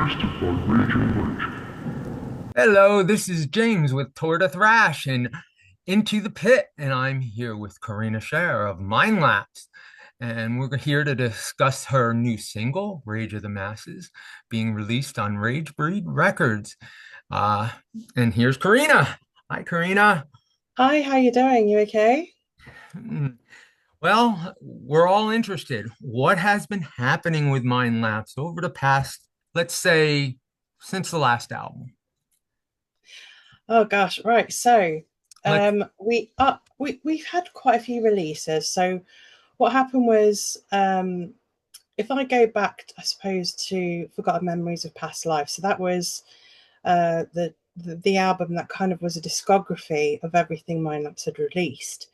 podcast by Raging Roach. Hello, this is James with Toward a Thrash and Into the Pit, and I'm here with Karina Sher of Mindlapse. And we're here to discuss her new single, Rage of the Masses, being released on Ragebreed Records. Uh, and here's Karina. Hi, Karina. Hi, how you doing? You okay? Hmm. Well, we're all interested. What has been happening with Mindlapse over the past, let's say, since the last album? Oh gosh, right. So, Let's we've had quite a few releases. So, what happened was, if I go back, I suppose, to Forgotten Memories of Past Life. So that was the album that kind of was a discography of everything Mindlapse had released.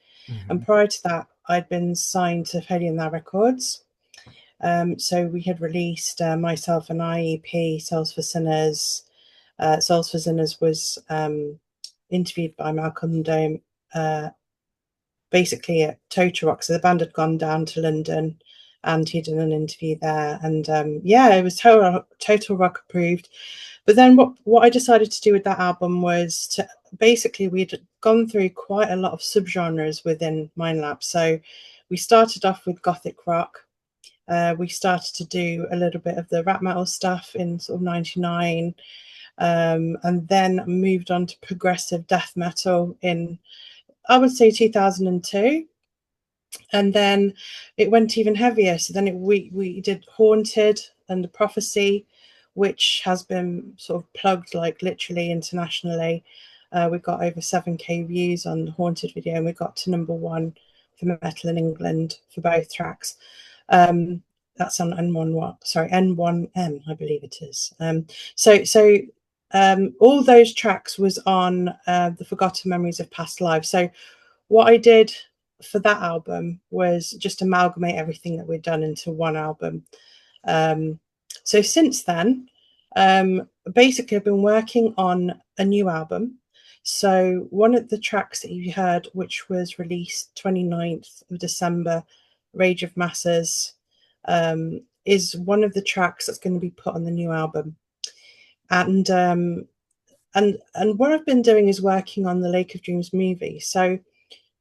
And Mhm. prior to that, I'd been signed to Failure Now Records. So we had released myself an IEP, Souls for Sinners. Souls for Sinners was interviewed by Malcolm Dome, uh, basically at Total Rock. So the band had gone down to London and he'd done an interview there. And yeah, it was Total Rock approved. But then what I decided to do with that album was to basically, we'd gone through quite a lot of subgenres within Mindlapse. So we started off with Gothic rock. We started to do a little bit of the rap metal stuff in sort of 99, and then moved on to progressive death metal in, I would say, 2002. And then it went even heavier. So then we did Haunted and the Prophecy, which has been sort of plugged like literally internationally. We got over 7K views on the Haunted video, and we got to #1 for metal in England for both tracks. Um, that's on N1M, I believe it is. All those tracks was on the Forgotten Memories of Past Lives. So what I did for that album was just amalgamate everything that we'd done into one album. Um, so since then, basically I've been working on a new album. So one of the tracks that you heard, which was released 29th of December, Rage of Masses, is one of the tracks that's going to be put on the new album. And what I've been doing is working on the Lake of Dreams movie. So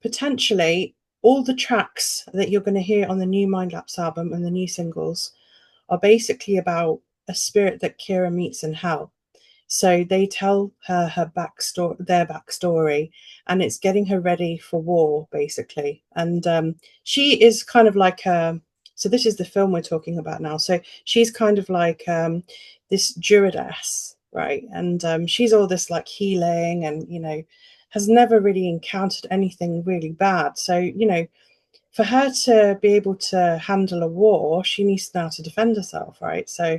potentially all the tracks that you're going to hear on the new Mindlapse album and the new singles are basically about a spirit that Kira meets in hell. So they tell her backstory, their backstory, and it's getting her ready for war, basically. And she is kind of like so this is the film we're talking about now. So she's kind of like this druidess, right? And she's all this like healing, and has never really encountered anything really bad. So for her to be able to handle a war, she needs to know how to defend herself, right? So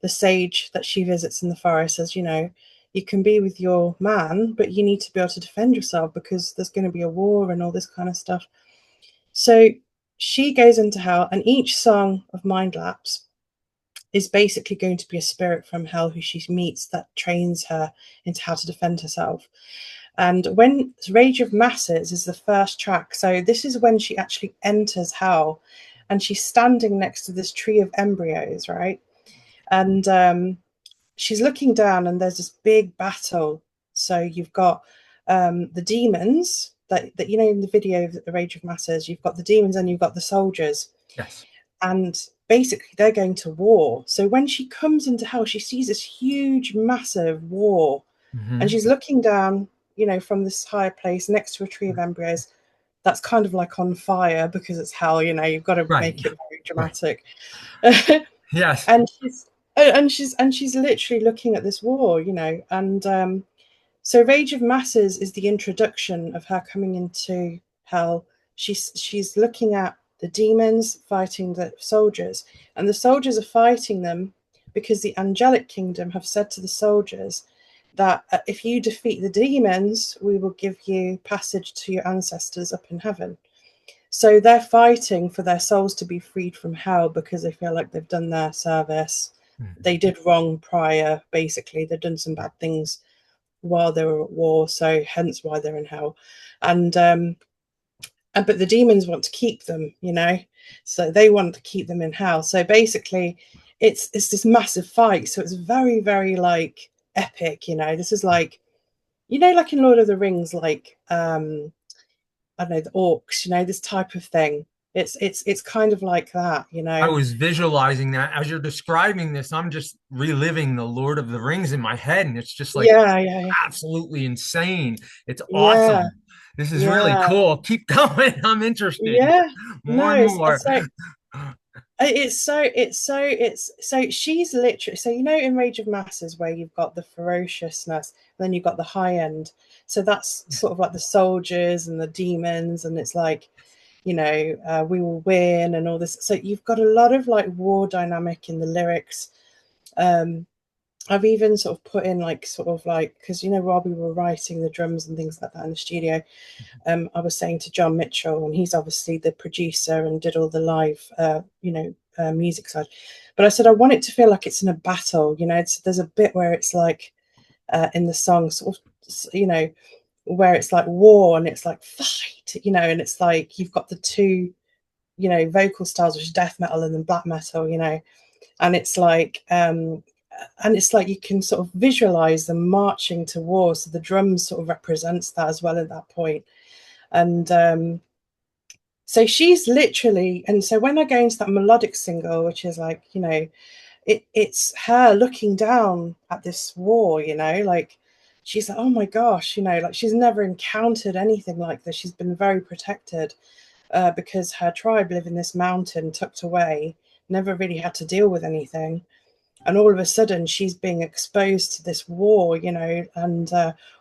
the sage that she visits in the forest says, you can be with your man, but you need to be able to defend yourself because there's going to be a war and all this kind of stuff. So she goes into hell, and each song of Mindlapse is basically going to be a spirit from hell who she meets that trains her into how to defend herself. And when Rage of Masses is the first track, so this is when she actually enters hell, and she's standing next to this tree of embryos, right? And she's looking down, and there's this big battle. So you've got the demons that in the video of the Rage of Masses, you've got the demons and you've got the soldiers, yes. and basically they're going to war. So when she comes into hell, she sees this huge, massive war, and Hmm. she's looking down, from this higher place next to a tree of embryos that's kind of like on fire because it's hell. You've got to Right. make it very Right. dramatic. Yes. and she's literally looking at this war, and so Rage of Masses is the introduction of her coming into hell. She's looking at the demons fighting the soldiers, and the soldiers are fighting them because the angelic kingdom have said to the soldiers that if you defeat the demons, we will give you passage to your ancestors up in heaven. So they're fighting for their souls to be freed from hell because they feel like they've done their service. Mhm. They did wrong prior, basically. They've done some bad things while they were at war, so hence why they're in hell. And but the demons want to keep them, so they want to keep them in hell. So basically, it's this massive fight, so it's very, very like epic. This is like, like in Lord of the Rings, like I don't know, the orcs, this type of thing. It's kind of like that. I was visualizing that as you're describing this. I'm just reliving the Lord of the Rings in my head, and it's just like Yeah, yeah, absolutely insane. It's yeah, awesome. This is really yeah, cool. Keep going. I'm interested. yeah. More No, and more. so it's so she's literally, so in Rage of Masses, where you've got the ferociousness and then you've got the high end, so that's sort of like the soldiers and the demons, and it's like, we will win and all this. So you've got a lot of like war dynamic in the lyrics. I've even sort of put in like, sort of like, because while we were writing the drums and things like that in the studio, I was saying to John Mitchell, and he's obviously the producer and did all the live, music side. But I said I want it to feel like it's in a battle. There's a bit where it's like, in the song, sort of, where it's like war and it's like fight, and it's like you've got the two, vocal styles, which is death metal and then black metal, and it's like, you can sort of visualize them marching to war. So the drums sort of represents that as well at that point. And so she's literally, and so when I go into that melodic single, which is like, it's her looking down at this war, like she's like, oh my gosh, like she's never encountered anything like this. She's been very protected, because her tribe live in this mountain tucked away, never really had to deal with anything. And all of a sudden she's being exposed to this war, and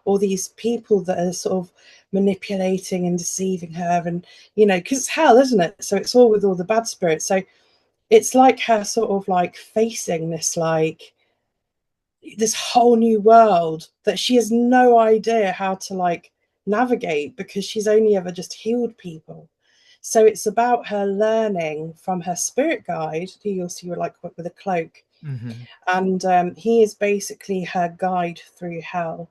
all these people that are sort of manipulating and deceiving her, and because it's hell, isn't it? So it's all with all the bad spirits. So it's like her sort of like facing this, like this whole new world that she has no idea how to like navigate, because she's only ever just healed people. So it's about her learning from her spirit guide, who you'll see like with a cloak. Mm-hmm. And he is basically her guide through hell.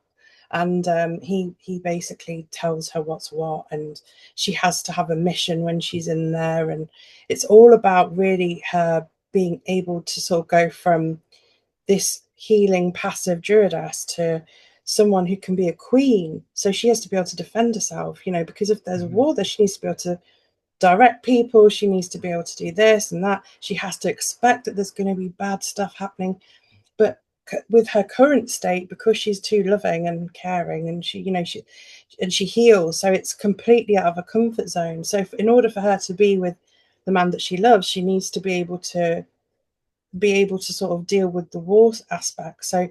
And he basically tells her what's what, and she has to have a mission when she's in there. And it's all about really her being able to sort of go from this healing passive druidess to someone who can be a queen. So she has to be able to defend herself, because if there's a war there, she needs to be able to direct people, she needs to be able to do this and that. She has to expect that there's going to be bad stuff happening. But with her current state, because she's too loving and caring, and she heals, so it's completely out of her comfort zone. So in order for her to be with the man that she loves, she needs to be able to sort of deal with the war aspect. So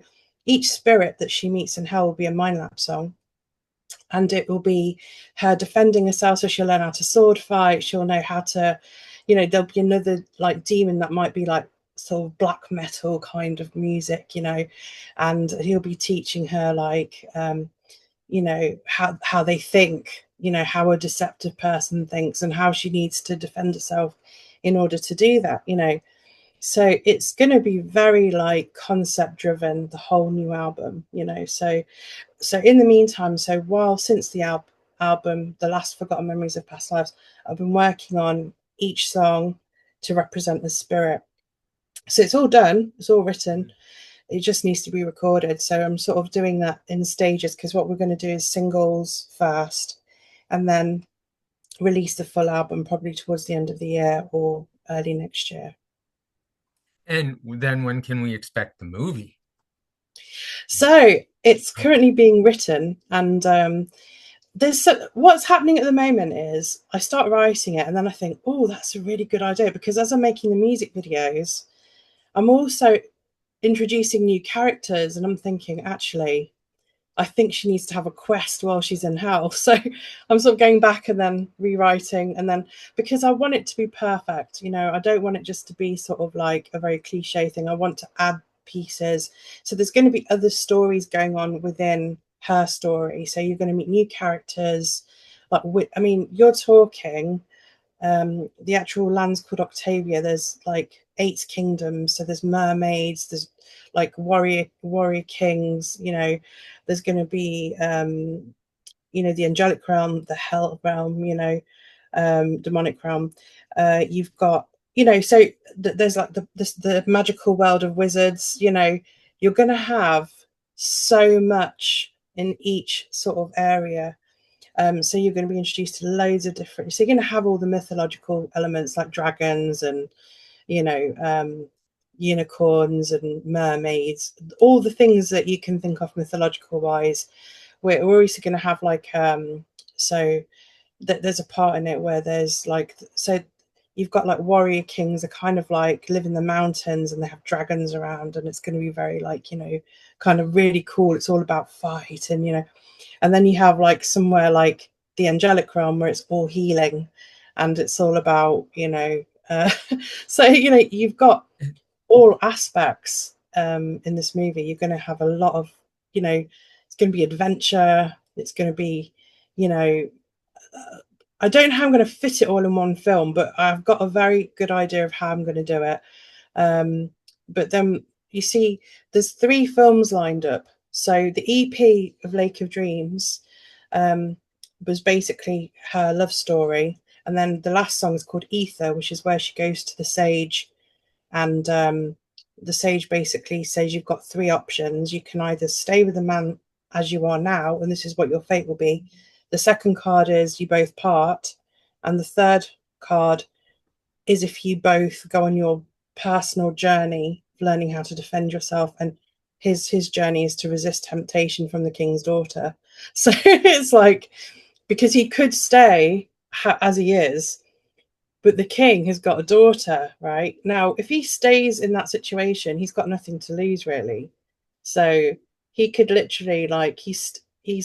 each spirit that she meets in hell will be a Mindlapse song, and it will be her defending herself. So she'll learn how to sword fight, she'll know how to, there'll be another like demon that might be like sort of black metal kind of music, and he'll be teaching her like, how they think, how a deceptive person thinks, and how she needs to defend herself in order to do that. So it's going to be very like concept driven, the whole new album. So in the meantime, so while since the album The Last Forgotten Memories of Past Lives, I've been working on each song to represent the spirit. So it's all done, it's all written, it just needs to be recorded. So I'm sort of doing that in stages, because what we're going to do is singles first, and then release the full album probably towards the end of the year or early next year. And then when can we expect the movie? So it's currently being written, and what's happening at the moment is I start writing it, and then I think, oh, that's a really good idea, because as I'm making the music videos, I'm also introducing new characters, and I'm thinking, actually, I think she needs to have a quest while she's in hell. So I'm sort of going back and then rewriting, and then, because I want it to be perfect, I don't want it just to be sort of like a very cliche thing. I want to add pieces. So there's going to be other stories going on within her story. So you're going to meet new characters. Like, you're talking, the actual land's called Octavia. There's like 8 kingdoms. So there's mermaids, there's like warrior kings, there's going to be, the angelic realm, the hell realm, demonic realm. You've got, so there's like the magical world of wizards. You're going to have so much in each sort of area. So you're going to be introduced to loads of different. So you're going to have all the mythological elements like dragons and unicorns and mermaids, all the things that you can think of mythological wise. We're also going to have like so that there's a part in it where there's like, so you've got like warrior kings are kind of like live in the mountains and they have dragons around, and it's going to be very like, kind of really cool. It's all about fight, and then you have like somewhere like the angelic realm where it's all healing, and it's all about so you've got all aspects in this movie. You're going to have a lot of, it's going to be adventure, it's going to be, I don't know how I'm going to fit it all in one film, but I've got a very good idea of how I'm going to do it. But then you see there's 3 films lined up. So the EP of Lake of Dreams was basically her love story, and then the last song is called Ether, which is where she goes to the sage, and the sage basically says you've got 3 options. You can either stay with the man as you are now, and this is what your fate will be. The second card is you both part, and the third card is if you both go on your personal journey of learning how to defend yourself, and his journey is to resist temptation from the king's daughter. So it's like, because he could stay as he is, but the king has got a daughter, right? Now, if he stays in that situation, he's got nothing to lose, really. So he could literally, like, he's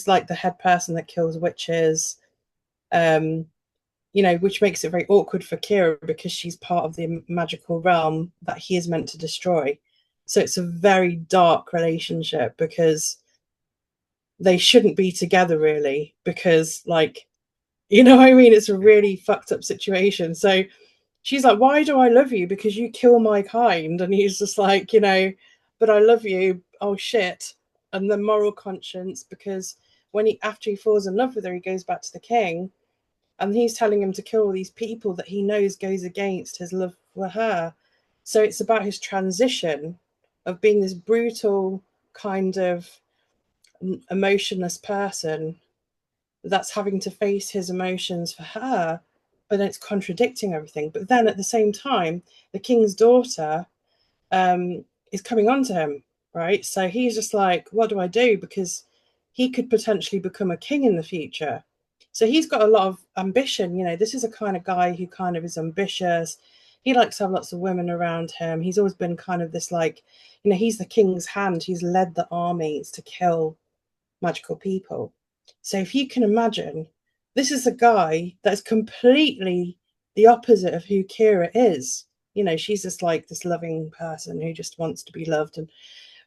like the head person that kills witches, which makes it very awkward for Kira because she's part of the magical realm that he is meant to destroy. So it's a very dark relationship because they shouldn't be together, really, because, like, what I mean? It's a really fucked up situation. So she's like, why do I love you? Because you kill my kind. And he's just like, but I love you. Oh, shit. And the moral conscience, because after he falls in love with her, he goes back to the king and he's telling him to kill all these people that he knows goes against his love for her. So it's about his transition of being this brutal kind of emotionless person that's having to face his emotions for her, but then it's contradicting everything. But then at the same time, the king's daughter is coming on to him, right? So he's just like, what do I do? Because he could potentially become a king in the future. So he's got a lot of ambition. This is a kind of guy who kind of is ambitious. He likes to have lots of women around him. He's always been kind of this, like, he's the king's hand. He's led the armies to kill magical people. So if you can imagine, this is a guy that's completely the opposite of who Kira is. She's just like this loving person who just wants to be loved.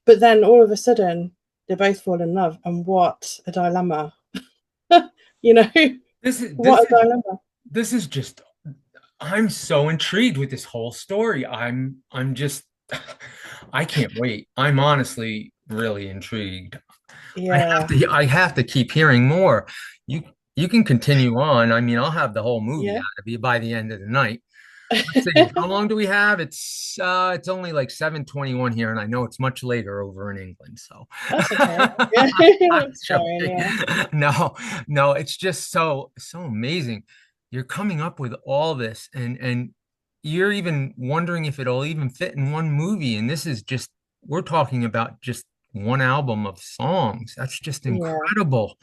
But then all of a sudden, they both fall in love. And what a dilemma. you know, what a dilemma. This is just, I'm so intrigued with this whole story. I'm just, I can't wait. I'm honestly really intrigued. Yeah. I have to keep hearing more. You you can continue on. I mean, I'll have the whole movie Yeah. out of you by the end of the night. Let's see, how long do we have? It's only like 7:21 here, and I know it's much later over in England. So That's okay. Yeah. I'm That's fine. joking. Yeah. No, it's just so amazing. You're coming up with all this, and you're even wondering if it'll even fit in one movie. And this is just, we're talking about just one album of songs. That's just Yeah. incredible.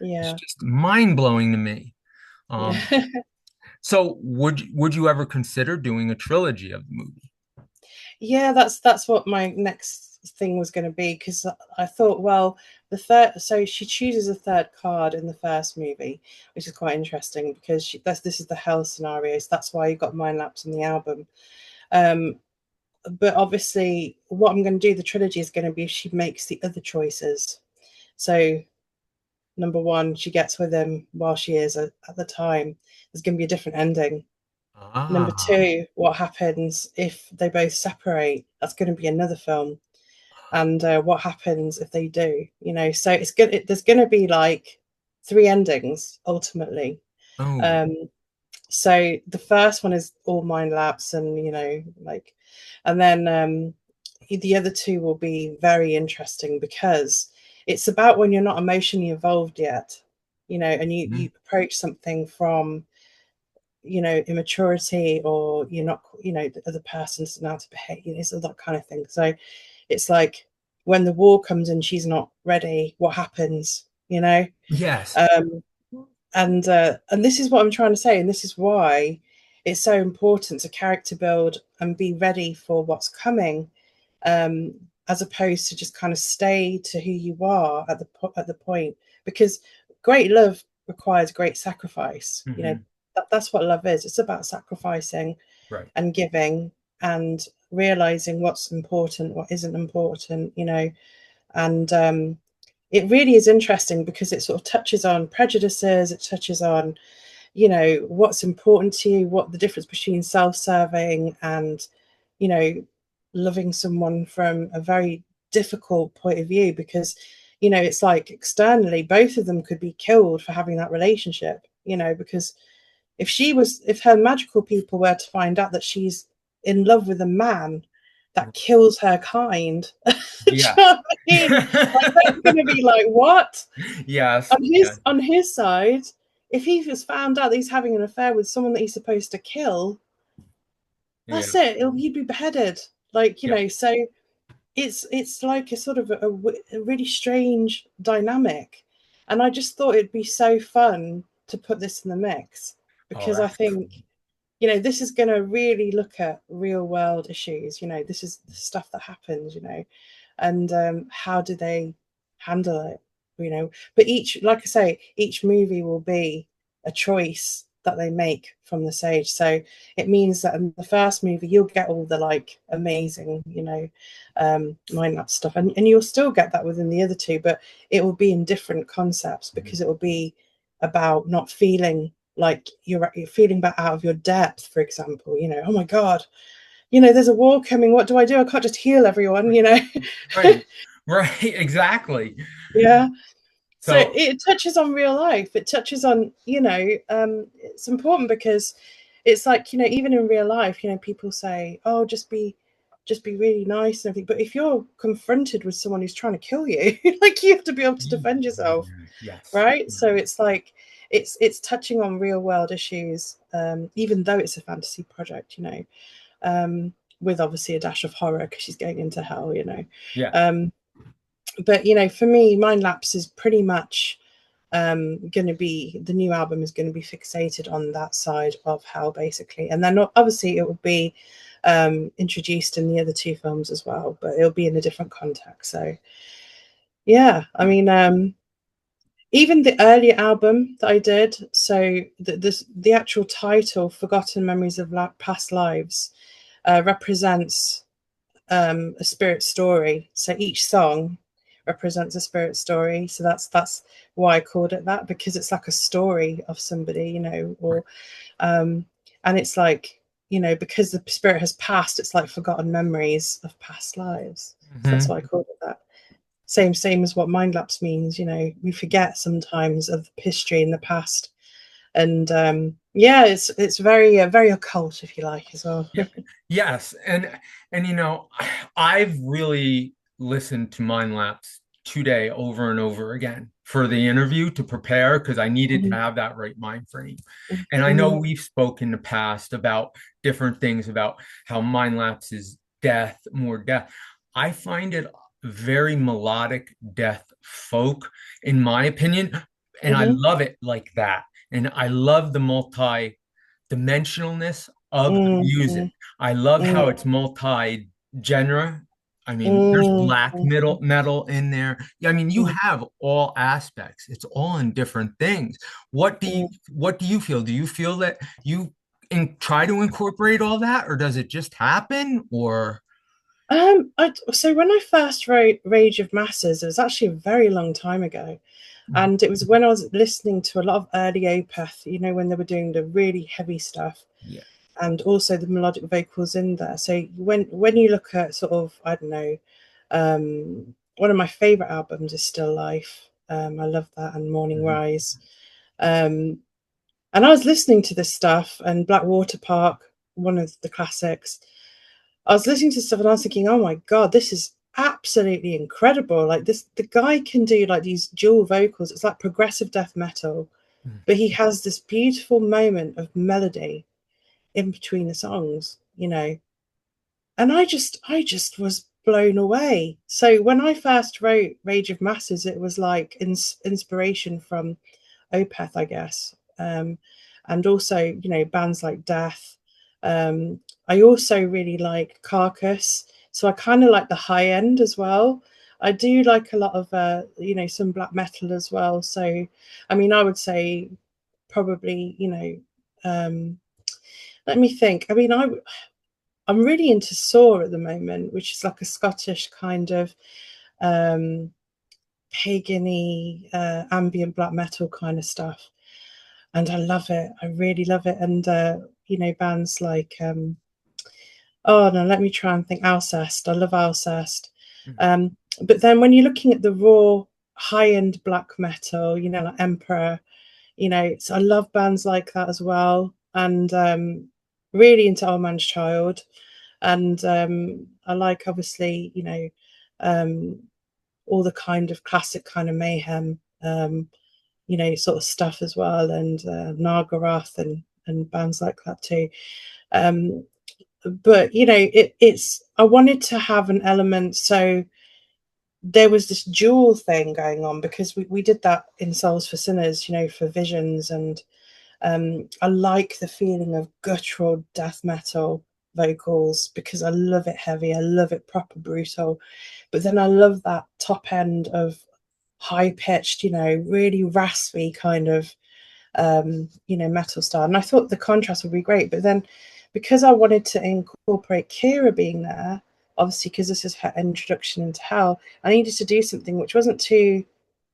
It's Yeah. just mind-blowing to me. Yeah. So would you ever consider doing a trilogy of the movie? Yeah, that's what my next thing was going to be, because I thought, well, the third, so she chooses a third card in the first movie, which is quite interesting because this is the hell scenario, so that's why you got Mindlapse in the album. But obviously, what I'm going to do, the trilogy is going to be if she makes the other choices. So number one, she gets with him while she is at the time. There's going to be a different ending. Number Ah, two, what happens if they both separate? That's going to be another film. And what happens if they do? So it's good. There's going to be like 3 endings ultimately. oh, Um, So the first one is all Mindlapse, and like, and then the other two will be very interesting because it's about when you're not emotionally involved yet, and you approach something from immaturity, or you're not, the other person's now to behave, so that kind of thing. So it's like when the war comes and she's not ready, what happens, Yes. um and this is what I'm trying to say, and this is why it's so important to character build and be ready for what's coming, um as opposed to just kind of stay to who you are at the point, because great love requires great sacrifice. That's what love is. It's about sacrificing Right. and giving, and realizing what's important, what isn't important, and it really is interesting because it sort of touches on prejudices, it touches on what's important to you, what the difference between self-serving and you know loving someone from a very difficult point of view, because it's like externally both of them could be killed for having that relationship, because if her magical people were to find out that she's in love with a man that kills her kind, do you Yeah. know what I mean? Like, they're going to be like, what? Yes. Yeah. On his side, if he was found out that he's having an affair with someone that he's supposed to kill, Yeah. that's it. He'd be beheaded. Like, Yeah. so it's like a sort of a really strange dynamic, and I just thought it'd be so fun to put this in the mix, Oh, because I that's think this is going to really look at real world issues. This is the stuff that happens, and how do they handle it, but like I say, each movie will be a choice that they make from the stage. So it means that in the first movie you'll get all the like amazing mind map stuff, and you'll still get that within the other two, but it will be in different concepts, because it will be about not feeling like you're feeling back out of your depth, for example. Oh my god, there's a war coming, what do? I can't just heal everyone. right. Right. Exactly. Yeah. So So, it touches on real life, it touches on it's important because it's like, even in real life, people say, oh, just be really nice and everything, but if you're confronted with someone who's trying to kill you, like, you have to be able to defend yourself, yes. right? So it's like it's touching on real world issues, even though it's a fantasy project, with obviously a dash of horror because she's going into hell, Yeah. um but for me, Mindlapse is pretty much going to be, the new album is going to be fixated on that side of hell, basically, and then obviously it will be introduced in the other two films as well, but it'll be in a different context. So yeah, I mean, even the earlier album that I did, so the actual title, Forgotten Memories of Past Lives, represents a spirit story. So each song represents a spirit story. So that's why I called it that, because it's like a story of somebody, or and it's like, because the spirit has passed, it's like forgotten memories of past lives. So that's why I called it that. Same as what Mindlapse means. We forget sometimes of history in the past, and yeah, it's very occult, if you like, as well. Yeah. Yes. And I've really listened to Mindlapse today over and over again for the interview to prepare because I needed to Mhm, have that right mind frame. And I know mhm, we've spoken in the past about different things about how Mindlapse is death, more death. I find it very melodic death folk, in my opinion, and I mhm, love it like that. And I love the multi-dimensionalness of the music. mhm, I love mhm, how it's multi-genre. I mean, there's black mhm, metal in there. I mean, you mhm, have all aspects. It's all in different things. mhm. What do you feel? Do you feel that you try to incorporate all that, or does it just happen? Or So when I first wrote Rage of Masses, it was actually a very long time ago. And it was when I was listening to a lot of early Opeth, when they were doing the really heavy stuff, yeah, and also the melodic vocals in there. So when you look at sort of, I don't know, one of my favorite albums is Still Life. I love that, and Morning mhm, Rise. Um, And I was listening to this stuff, and Blackwater Park, one of the classics. I was listening to stuff and I was thinking, oh my God, this is absolutely incredible. Like this, the guy can do like these dual vocals. It's like progressive death metal, Mm. but he has this beautiful moment of melody in between the songs, you know. And I just was blown away. So when I first wrote Rage of Masses, it was like inspiration from Opeth, I guess. And also, you know, bands like Death. I also really like Carcass. So I kind of like the high end as well. I do like a lot of, you know, some black metal as well. So, I mean, I would say probably, you know, let me think. I mean, I'm really into Saw at the moment, which is like a Scottish kind of um, pagan-y, ambient black metal kind of stuff. And I love it. I really love it. And you know, bands like oh no, let me try and think. Alcest. I love Alcest. Mm. But then when you're looking at the raw high-end black metal, you know, like Emperor, you know, so I love bands like that as well. And really into Old Man's Child. And I like obviously, you know, um, all the kind of classic kind of mayhem. You know, sort of stuff as well, and Nagaroth and bands like that too. Um, but you know, it's I wanted to have an element, so there was this dual thing going on because we did that in Souls for Sinners, you know, for Visions, and I like the feeling of guttural death metal vocals because I love it heavy, I love it proper brutal, but then I love that top end of high pitched, you know, really raspy kind of you know, metal style. And I thought the contrast would be great. But then because I wanted to incorporate Kira being there, obviously because this is her introduction into hell, I needed to do something which wasn't too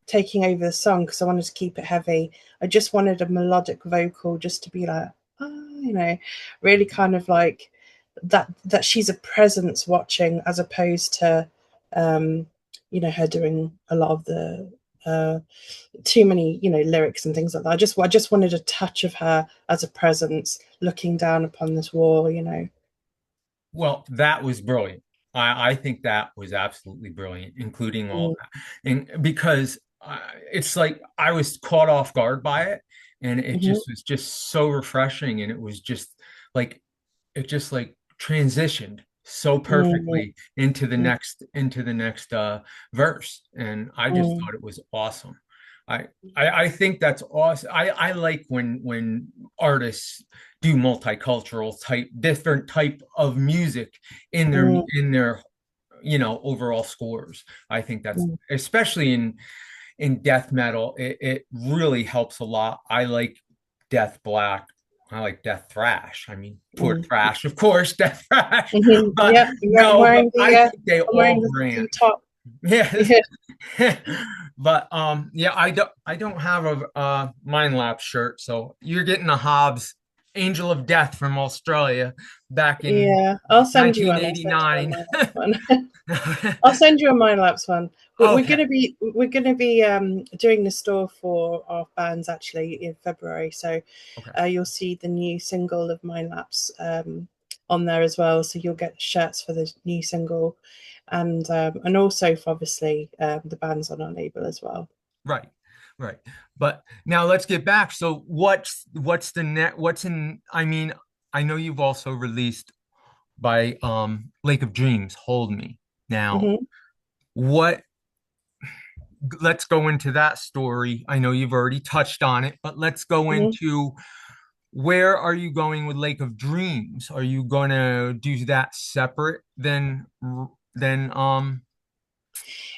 taking over the song because I wanted to keep it heavy. I just wanted a melodic vocal just to be like, oh, you know, really kind of like that she's a presence watching as opposed to you know, her doing a lot of the too many, you know, lyrics and things like that. I just wanted a touch of her as a presence looking down upon this war, you know. Well, that was brilliant. I think that was absolutely brilliant, including all Mm, that. And because it's like I was caught off guard by it, and it mhm, just was just so refreshing, and it was just like it just like transitioned so mm, perfectly into the next verse, and I just mm, thought it was awesome. I I think that's awesome. I like when artists do multicultural type different type of music mm, in their you know overall scores. I think that's mm, especially in death metal, it really helps a lot. I like death black. I like death thrash. I mean, poor mm. thrash, of course, death thrash. Mhm. But Yep, I'm no, but wearing the I think they I'm wearing all the brand. top. Yes. Yeah, But yeah, I don't have a Mindlapse shirt, so you're getting a Hobbs Angel of Death from Australia back in yeah. I'll send you one. I'll send you a 1989. Mindlapse one. I'll send you a Mindlapse one. Okay. We're gonna be doing the store for our bands actually in February. So Okay. you'll see the new single of Mindlapse on there as well. So you'll get shirts for the new single, and also for obviously the bands on our label as well. Right, right. But now let's get back. So what's the net? What's in? I mean, I know you've also released by Lake of Dreams, Hold Me. Now, Hmm. what? Let's go into that story. I know you've already touched on it, but let's go Hmm. into where are you going with Lake of Dreams? Are you going to do that separate than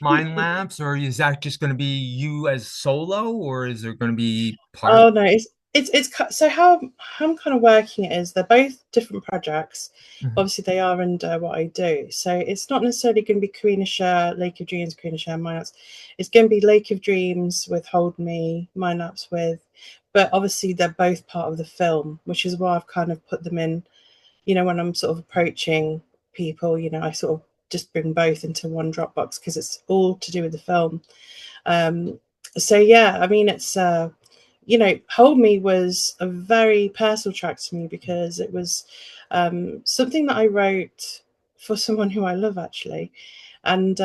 Mind Labs, or is that just going to be you as solo, or is there going to be part of? Oh no, so how I'm kind of working it is they're both different projects. Mhm. Obviously, they are under what I do, so it's not necessarily going to be Karina Sher, Lake of Dreams, Karina Sher, Mindlapse. It's going to be Lake of Dreams with Hold Me, Mindlapse with, but obviously they're both part of the film, which is why I've kind of put them in. You know, when I'm sort of approaching people, you know, I sort of just bring both into one Dropbox because it's all to do with the film. Um, so yeah, I mean, it's Hold Me was a very personal track to me because it was something that I wrote for someone who I love, actually. And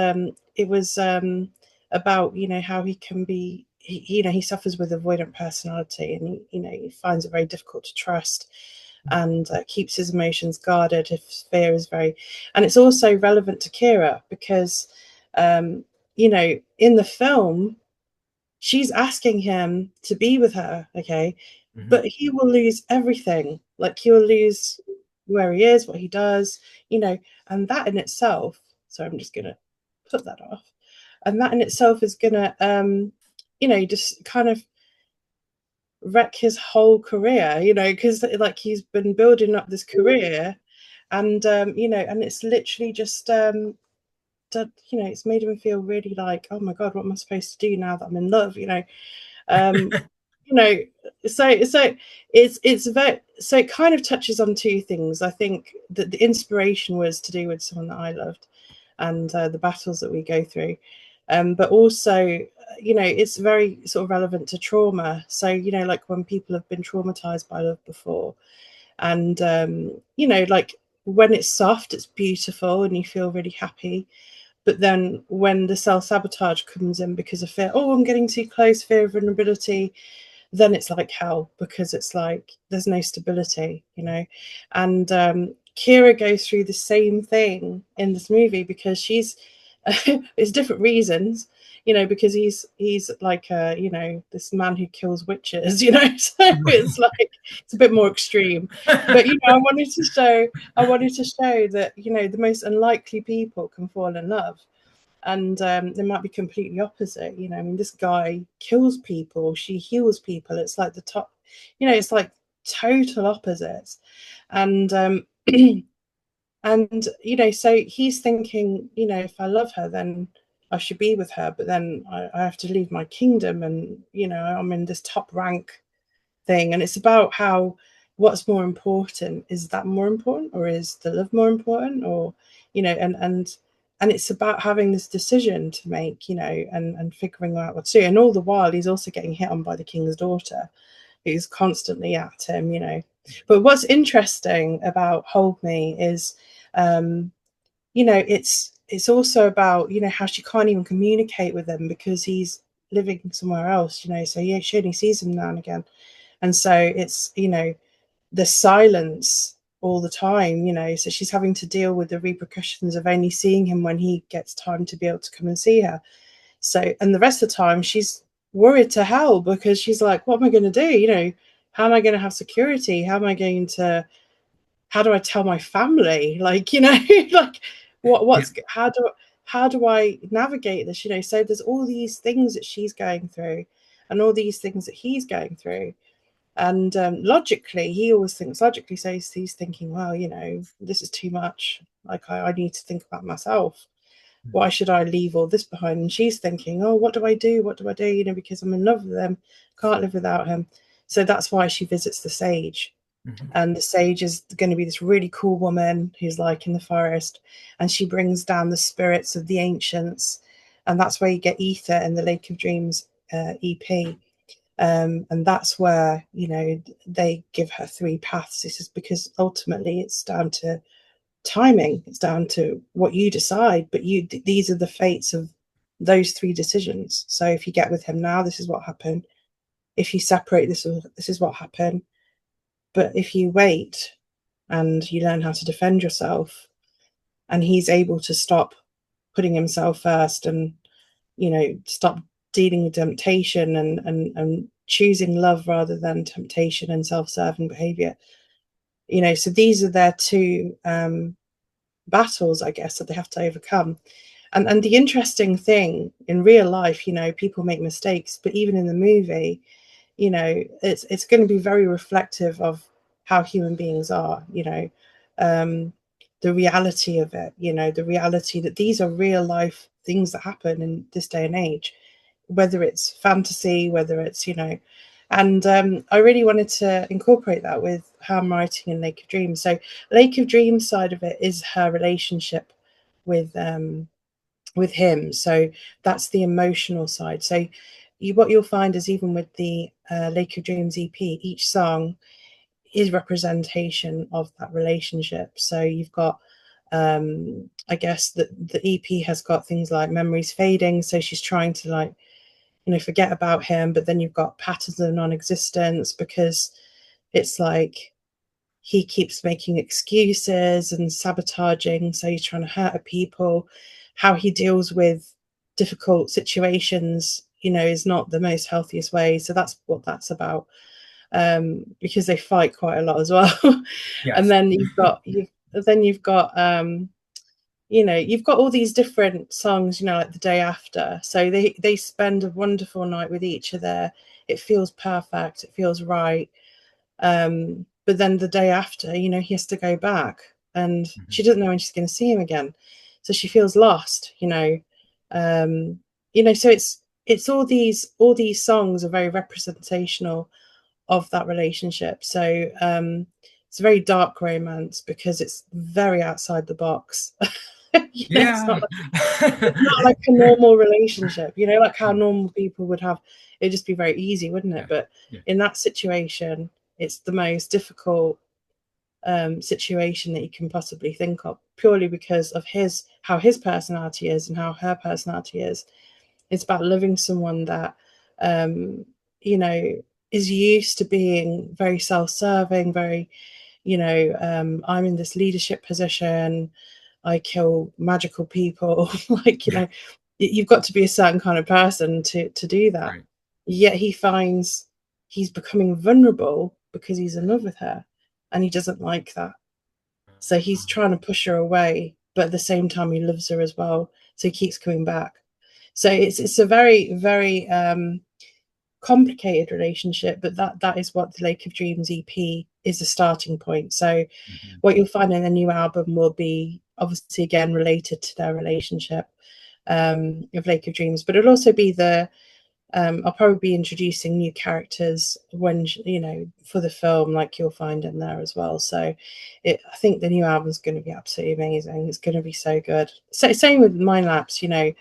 it was about, how he can be, he suffers with avoidant personality, and he finds it very difficult to trust, and keeps his emotions guarded if fear is very. And it's also relevant to Kira because, in the film, she's asking him to be with her, okay? But he will lose everything. Like, he will lose where he is, what he does, and that in itself. So I'm just gonna put that off. And that in itself is gonna, just kind of wreck his whole career, because like he's been building up this career, and and it's literally just it's made him feel really like, oh my god, what am I supposed to do now that I'm in love, um so it's very, so it kind of touches on two things. I think that the inspiration was to do with someone that I loved, and the battles that we go through, but also it's very sort of relevant to trauma. So like when people have been traumatized by love before, and like when it's soft, it's beautiful and you feel really happy. But then when the self-sabotage comes in because of fear, oh, I'm getting too close, fear of vulnerability, then it's like hell, because it's like there's no stability, And Kira goes through the same thing in this movie because she's it's different reasons, because he's like this man who kills witches, so it's like it's a bit more extreme. But I wanted to show that the most unlikely people can fall in love, and they might be completely opposite. I mean, this guy kills people, she heals people. It's like the top, it's like total opposites. And and so he's thinking, if I love her, then I should be with her, but then I have to leave my kingdom, and I'm in this top rank thing. And it's about how, what's more important, is that more important, or is the love more important, or and it's about having this decision to make, and figuring out what to do. And all the while he's also getting hit on by the king's daughter, who's constantly at him. But what's interesting about Hold Me is it's also about how she can't even communicate with him because he's living somewhere else, so she only sees him now and again. And so it's the silence all the time, so she's having to deal with the repercussions of only seeing him when he gets time to be able to come and see her. So, and the rest of the time she's worried to hell because she's like, what am I going to do? How am I going to have security? How do I tell my family? Like, like how do I navigate this? So there's all these things that she's going through, and all these things that he's going through. And logically, he always thinks logically, so he's thinking, well, this is too much. Like, I need to think about myself. Why should I leave all this behind? And she's thinking, oh, what do I do? What do I do? Because I'm in love with him, can't live without him. So that's why she visits the sage. And the sage is going to be this really cool woman who's like in the forest, and she brings down the spirits of the ancients. And that's where you get Ether in the Lake of Dreams EP. And that's where they give her 3 paths. This is because ultimately it's down to timing, it's down to what you decide, but these are the fates of those 3 decisions. So if you get with him now, this is what happened. If you separate, this is what happened. But if you wait and you learn how to defend yourself, and he's able to stop putting himself first, and stop dealing with temptation, and choosing love rather than temptation and self-serving behavior, so these are their 2 battles, I guess, that they have to overcome. And the interesting thing, in real life, people make mistakes, but even in the movie, it's going to be very reflective of how human beings are, the reality of it, the reality that these are real life things that happen in this day and age, whether it's fantasy, whether it's, and I really wanted to incorporate that with how I'm writing in Lake of Dreams. So Lake of Dreams side of it is her relationship with him. So that's the emotional side. So, what you'll find is even with the Lake of Dreams EP, each song is representation of that relationship. So you've got, I guess the EP has got things like memories fading, so she's trying to, like, forget about him, but then you've got patterns of non-existence, because it's like he keeps making excuses and sabotaging, so he's trying to hurt people. How he deals with difficult situations, is not the most healthiest way. So that's what that's about, because they fight quite a lot as well. And Yes. then you've got you've got all these different songs, like The Day After. So they spend a wonderful night with each other. It feels perfect, it feels right. But then the day after, he has to go back, and she doesn't know when she's going to see him again, so she feels lost. So it's all these songs are very representational of that relationship. So it's a very dark romance because it's very outside the box. It's Yeah. not like a normal relationship, like how normal people would have. It'd just be very easy, wouldn't it? Yeah. But Yeah. in that situation, it's the most difficult situation that you can possibly think of, purely because of how his personality is and how her personality is. It's about loving someone that you know is used to being very self-serving, very, I'm in this leadership position, I kill magical people. Like, you've got to be a certain kind of person to do that. Right. Yet he finds he's becoming vulnerable because he's in love with her, and he doesn't like that. So he's trying to push her away, but at the same time he loves her as well. So he keeps coming back. So it's a very, very complicated relationship, but that is what the Lake of Dreams EP is, a starting point. So what you'll find in the new album will be obviously again related to their relationship of Lake of Dreams, but it'll also be I'll probably be introducing new characters when, for the film, like you'll find in there as well. So I think the new album's going to be absolutely amazing. It's going to be so good. So same with Mindlapse,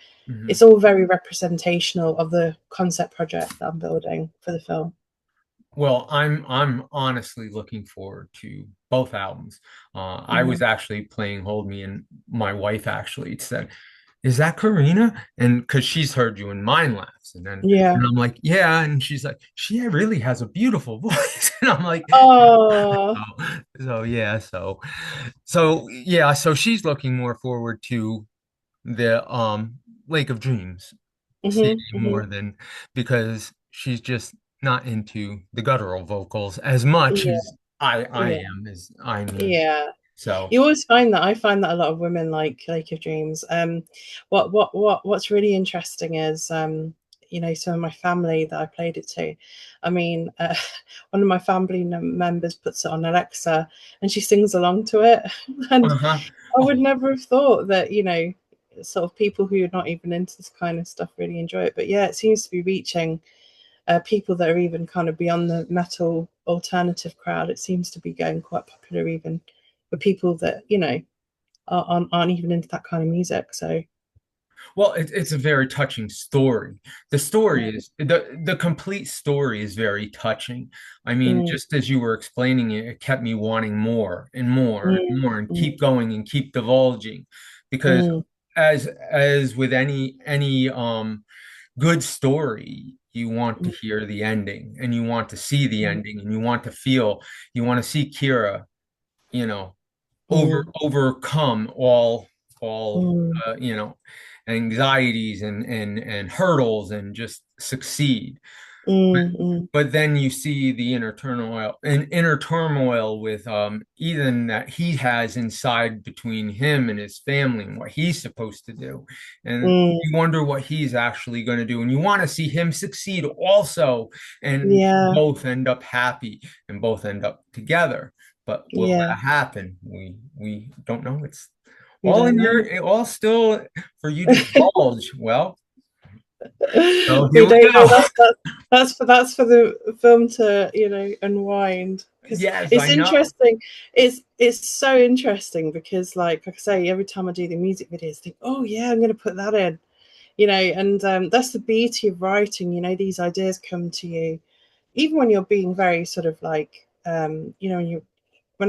it's all very representational of the concept project that I'm building for the film. Well, I'm honestly looking forward to both albums. I was Mhm. actually playing Hold Me, and my wife actually said, "Is that Karina?" And because she's heard you in Mindlapse, Yeah. and I'm like, "Yeah," and she's like, "She really has a beautiful voice," and I'm like, Oh. so yeah, so she's looking more forward to the Lake of Dreams CD Hmm. Hmm. more than, because she's just not into the guttural vocals as much Yeah. as I Yeah. am, as I mean. Yeah. So You always find that. I find that a lot of women like Lake of Dreams. What's really interesting is, some of my family that I played it to. I mean, one of my family members puts it on Alexa, and she sings along to it. And uh-huh. I would Oh, never have thought that, sort of people who are not even into this kind of stuff really enjoy it. But yeah, it seems to be reaching people that are even kind of beyond the metal alternative crowd. It seems to be going quite popular even with people that, aren't even into that kind of music. So well, it's a very touching story. The story is the complete story is very touching. I mean, mm, just as you were explaining it, it kept me wanting more and more mm, and more, and mm, keep going and keep divulging, because mm, as with any good story, you want to mm, hear the ending, and you want to see the mm, ending, and you want to see Kira, you know, mm, overcome all mm, uh, you know anxieties and hurdles, and just succeed. but mm, mm, but then you see the inner turmoil with Ethan, that he has inside between him and his family, and what he's supposed to do, and mm. you wonder what he's actually going to do, and you want to see him succeed also, and Yeah, both end up happy and both end up together. But will yeah, that happen? We don't know. It's we all don't in know. all still for you to divulge. Well, so here We we don't know. go. That's for the film to, unwind, because Yes, it's I know. interesting. It's so interesting because, like I say, every time I do the music videos, I think, oh yeah, I'm going to put that in. And that's the beauty of writing. These ideas come to you even when you're being very sort of like, when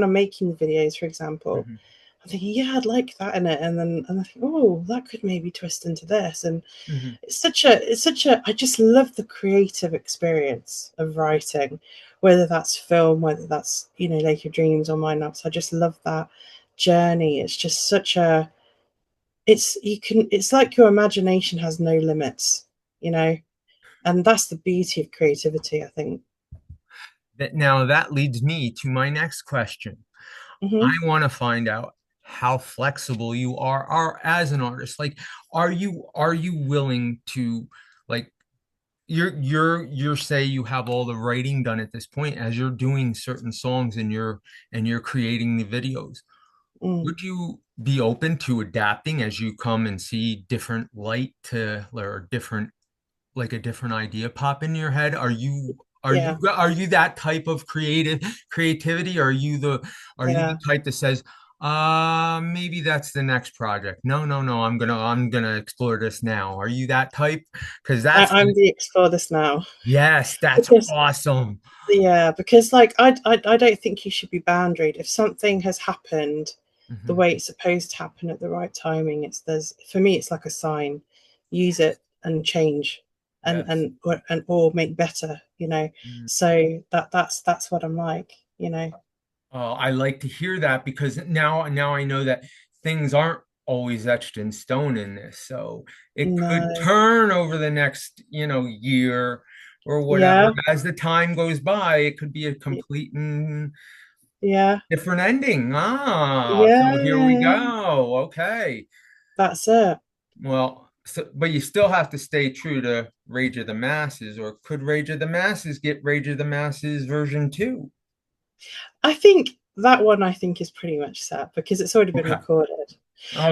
I'm making the videos, for example. Hmm. I'm thinking, yeah, I'd like that in it, and I think, oh, that could maybe twist into this. And Hmm. it's such a I just love the creative experience of writing, whether that's film, whether that's Lake of Dreams or Mindlapse. I just love that journey. It's just such a it's like your imagination has no limits, you know, and that's the beauty of creativity, I think. That now that leads me to my next question. I Hmm. want to find out how flexible you are as an artist. Like, are you willing to, like, you're say you have all the writing done at this point as you're doing certain songs and you're creating the videos. Mm, Would you be open to adapting as you come and see different light to or different, like a different idea pop in your head? yeah, Are you that type of creativity? Or are you the yeah. type that says, maybe that's the next project? No, no, no, I'm gonna explore this now. Are you that type? Because I'm the explore this now. yes, that's Because awesome. yeah, because like I don't think you should be boundaried. If something has happened the Hmm. way it's supposed to happen at the right timing, there's for me it's like a sign. Use it and change, and Yes. or make better. Mm. So that's what I'm like. I like to hear that because now I know that things aren't always etched in stone in this. So it could No, turn over the next, year or whatever. yeah, As the time goes by, it could be a complete and yeah, different ending. So here we yeah. go. Okay. That's it. Well, but you still have to stay true to Rage of the Masses, or could Rage of the Masses get Rage of the Masses version 2? I think that one I think is pretty much set because it's already been Okay. recorded.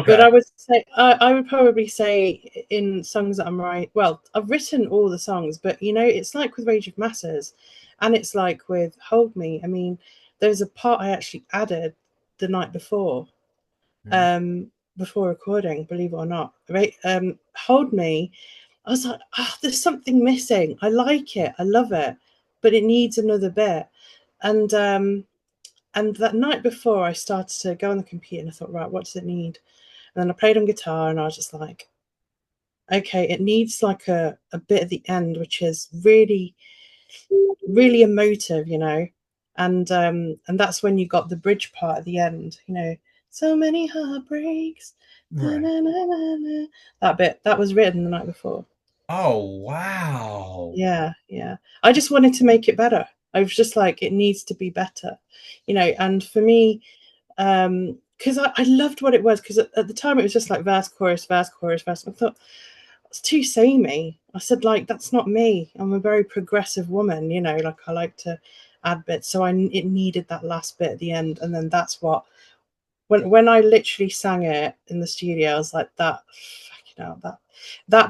But Okay. I would say I would probably say in songs that I'm right. Well, I've written all the songs, but it's like with Rage of Masses, and it's like with Hold Me. I mean, there's a part I actually added the night Mhm. um, before recording. Believe it or not, right? Hold Me. I was like, oh, there's something missing. I like it. I love it, but it needs another bit. And that night before, I started to go on the computer and I thought, right, what does it need? And then I played on guitar and I was just like, okay, it needs like a bit at the end, which is really, really emotive. And that's when you got the bridge part at the end. So many heartbreaks. Na, Right. na, na, na, na. That bit that was written the night before. Oh, wow. Yeah, yeah. I just wanted to make it better. I was just like, it needs to be better. And for me, because I loved what it was, because at the time it was just like verse, chorus, verse, chorus, verse. I thought it's too samey. I said, like, that's not me. I'm a very progressive woman, like I like to add bits. So it needed that last bit at the end, and then that's what when I literally sang it in the studio, I was like, that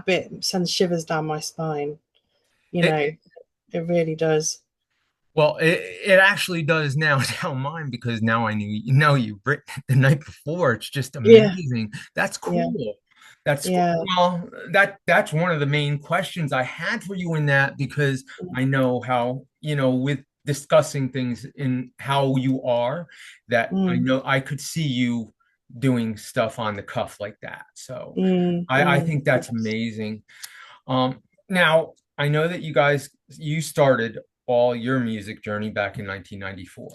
bit sends shivers down my spine. You It, know, it really does. well, it actually does now down mine because now I know you written it the night before. It's just Yeah, amazing. That's yeah, cool. That's cool. yeah. Well, that's one of the main questions I had for you in that, because I know how, with discussing things in how you are, that I Mm, know I could see you doing stuff on the cuff like that. So mm, I mm. think that's Yes. amazing. Now I know that you started all your music journey back in 1994,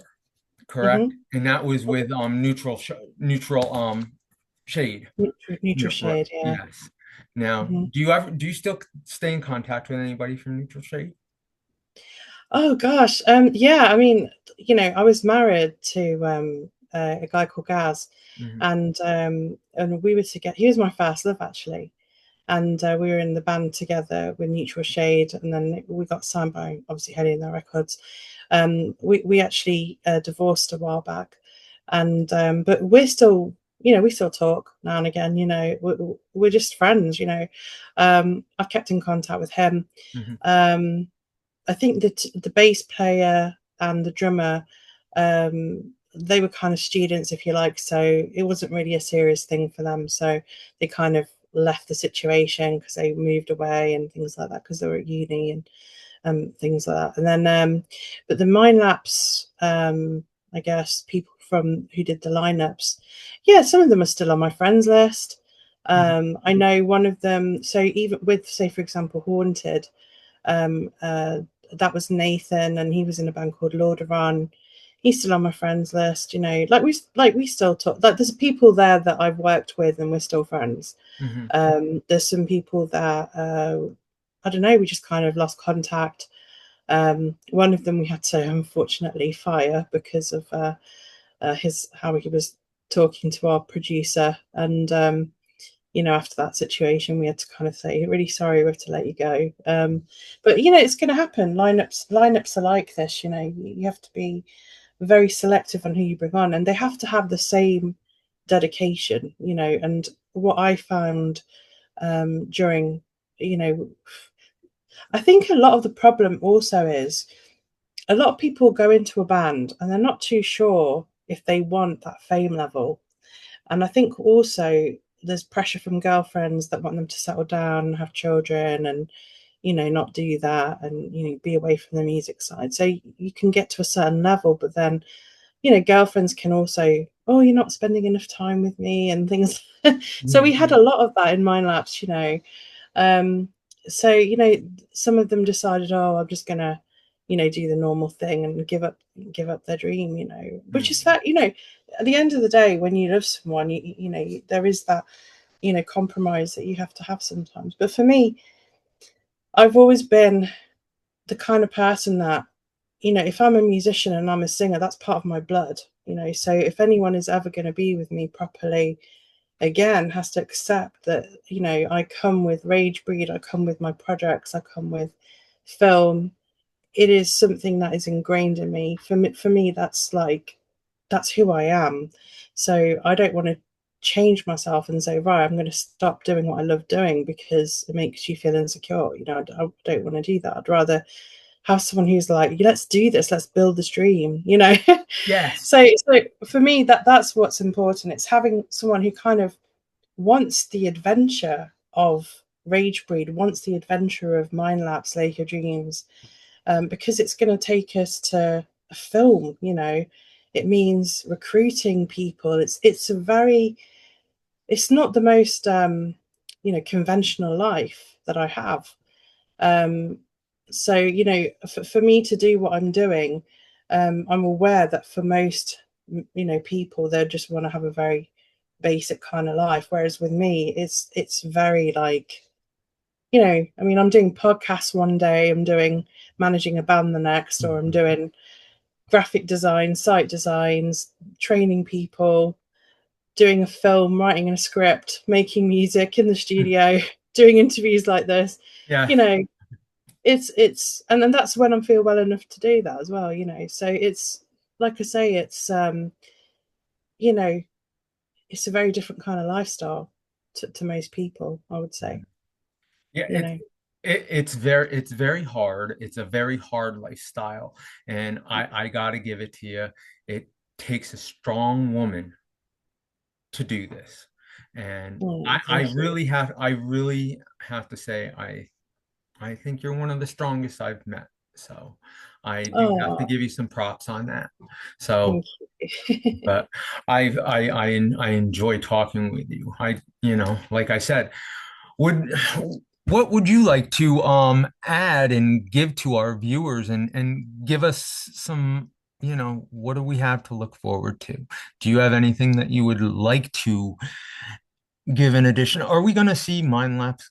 correct? Mm-hmm. And that was with neutral shade. Neutral Yeah, right. shade, yeah. Yes. Now, Hmm. do you still stay in contact with anybody from neutral shade? Oh gosh, yeah. I mean, I was married to a guy called Gaz, Hmm. and we were together. He was my first love, actually, and we were in the band together with Neutral Shade, and then we got signed by obviously Helena Records. We actually divorced a while back, and but we're still, we still talk now and again. We're just friends. I've kept in contact with him. Hmm. Um, I think that the bass player and the drummer, they were kind of students, if you like, so it wasn't really a serious thing for them. So they kind of left the situation because they moved away and things like that because they were at uni and things like that. And then, but the Mindlapse, I guess people from who did the lineups, yeah, some of them are still on my friends list. I know one of them. So even with, say, for example, Haunted, that was Nathan, and he was in a band called Lordaeron. He's still on my friends list. You know, we still talk. Like there's people there that I've worked with, and we're still friends. There's some people that I don't know. We just kind of lost contact. One of them we had to unfortunately fire because of how he was talking to our producer, and you know, after that situation, we had to kind of say, really sorry, we have to let you go. But you know, it's going to happen. Lineups are like this. You know, you have to be very selective on who you bring on, and they have to have the same dedication. You know, and what I found during, you know, I think a lot of the problem also is a lot of people go into a band and they're not too sure if they want that fame level. And I think also there's pressure from girlfriends that want them to settle down and have children and, you know, not do that and, you know, be away from the music side. So you can get to a certain level, but then, you know, girlfriends can also, oh, you're not spending enough time with me and things. So we had a lot of that in Mindlapse, you know. So, you know, some of them decided, oh, I'm just going to, you know, do the normal thing and give up their dream, you know, which is that, you know, at the end of the day, when you love someone, you know, there is that, you know, compromise that you have to have sometimes. But for me, I've always been the kind of person that, you know, if I'm a musician and I'm a singer, that's part of my blood, you know. So if anyone is ever going to be with me properly again, has to accept that, you know, I come with Ragebreed, I come with my projects, I come with film. It is something that is ingrained in me. For me, that's like, that's who I am. So I don't want to change myself and say, right, I'm going to stop doing what I love doing because it makes you feel insecure. You know, I don't want to do that. I'd rather have someone who's like, let's do this, let's build this dream, you know. Yes. So for me, that's what's important. It's having someone who kind of wants the adventure of Ragebreed, wants the adventure of Mindlapse, Lake of Dreams, because it's going to take us to a film. You know, it means recruiting people. It's not the most you know, conventional life that I have. So you know, for me to do what I'm doing, I'm aware that for most, you know, people, they just want to have a very basic kind of life, whereas with me, it's very like, you know, I mean, I'm doing podcasts one day, I'm doing managing a band the next, or I'm doing graphic design, site designs, training people, doing a film, writing a script, making music in the studio, doing interviews like this. Yeah. You know, it's and then that's when I feel well enough to do that as well, you know. So it's like I say, it's you know, it's a very different kind of lifestyle to most people, I would say, Yeah, you know. it's very hard. It's a very hard lifestyle, and I gotta give it to you. It takes a strong woman to do this, and Thank you. I really have to say I think you're one of the strongest I've met. So I do have to Oh, give you some props on that. So, thank you. but I enjoy talking with you. You know, like I said, would what would you like to add and give to our viewers and give us some, you know, what do we have to look forward to? Do you have anything that you would like to give in addition? Are we going to see Mindlapse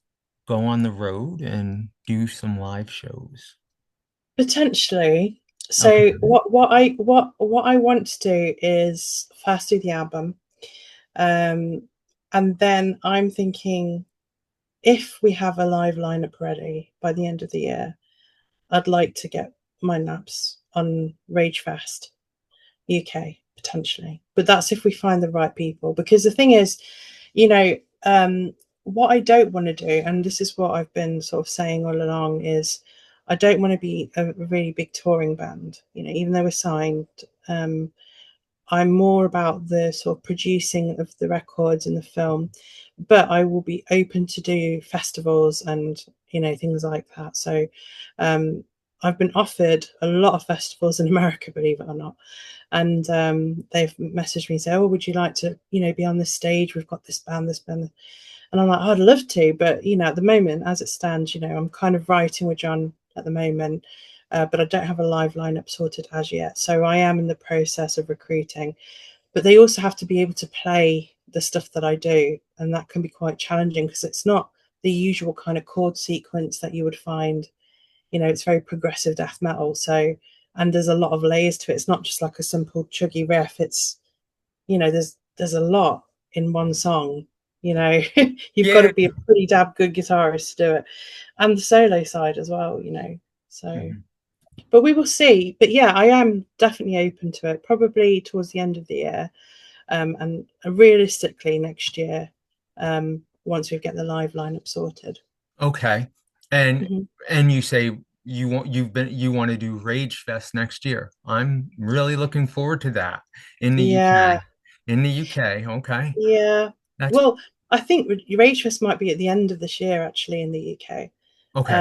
go on the road and do some live shows? Potentially. Okay. So what I want to do is first do the album, um, and then I'm thinking if we have a live lineup ready by the end of the year, I'd like to get my naps on Ragefest UK potentially. But that's if we find the right people. Because the thing is, you know, what I don't want to do, and this is what I've been sort of saying all along, is I don't want to be a really big touring band. You know, even though we're signed, I'm more about the sort of producing of the records and the film, but I will be open to do festivals and, you know, things like that. So I've been offered a lot of festivals in America, believe it or not. And they've messaged me and say, oh, would you like to, you know, be on this stage? We've got this band, this band. And I'm like, oh, I'd love to. But, you know, at the moment, as it stands, you know, I'm kind of writing with John at the moment, but I don't have a live lineup sorted as yet. So I am in the process of recruiting. But they also have to be able to play the stuff that I do. And that can be quite challenging because it's not the usual kind of chord sequence that you would find. You know, it's very progressive death metal. So, and there's a lot of layers to it. It's not just like a simple chuggy riff. It's, you know, there's a lot in one song. You know, you've got Yeah. to be a pretty damn good guitarist to do it, and the solo side as well. You know, so but we will see. But yeah, I am definitely open to it. Probably towards the end of the year, and realistically next year, once we get the live lineup sorted. Okay. And Hmm. and you say you want to do Rage Fest next year. I'm really looking forward to that in the Yeah, UK. In the UK, okay. yeah. That's Well, I think Erasmus might be at the end of this year, actually, in the UK. okay.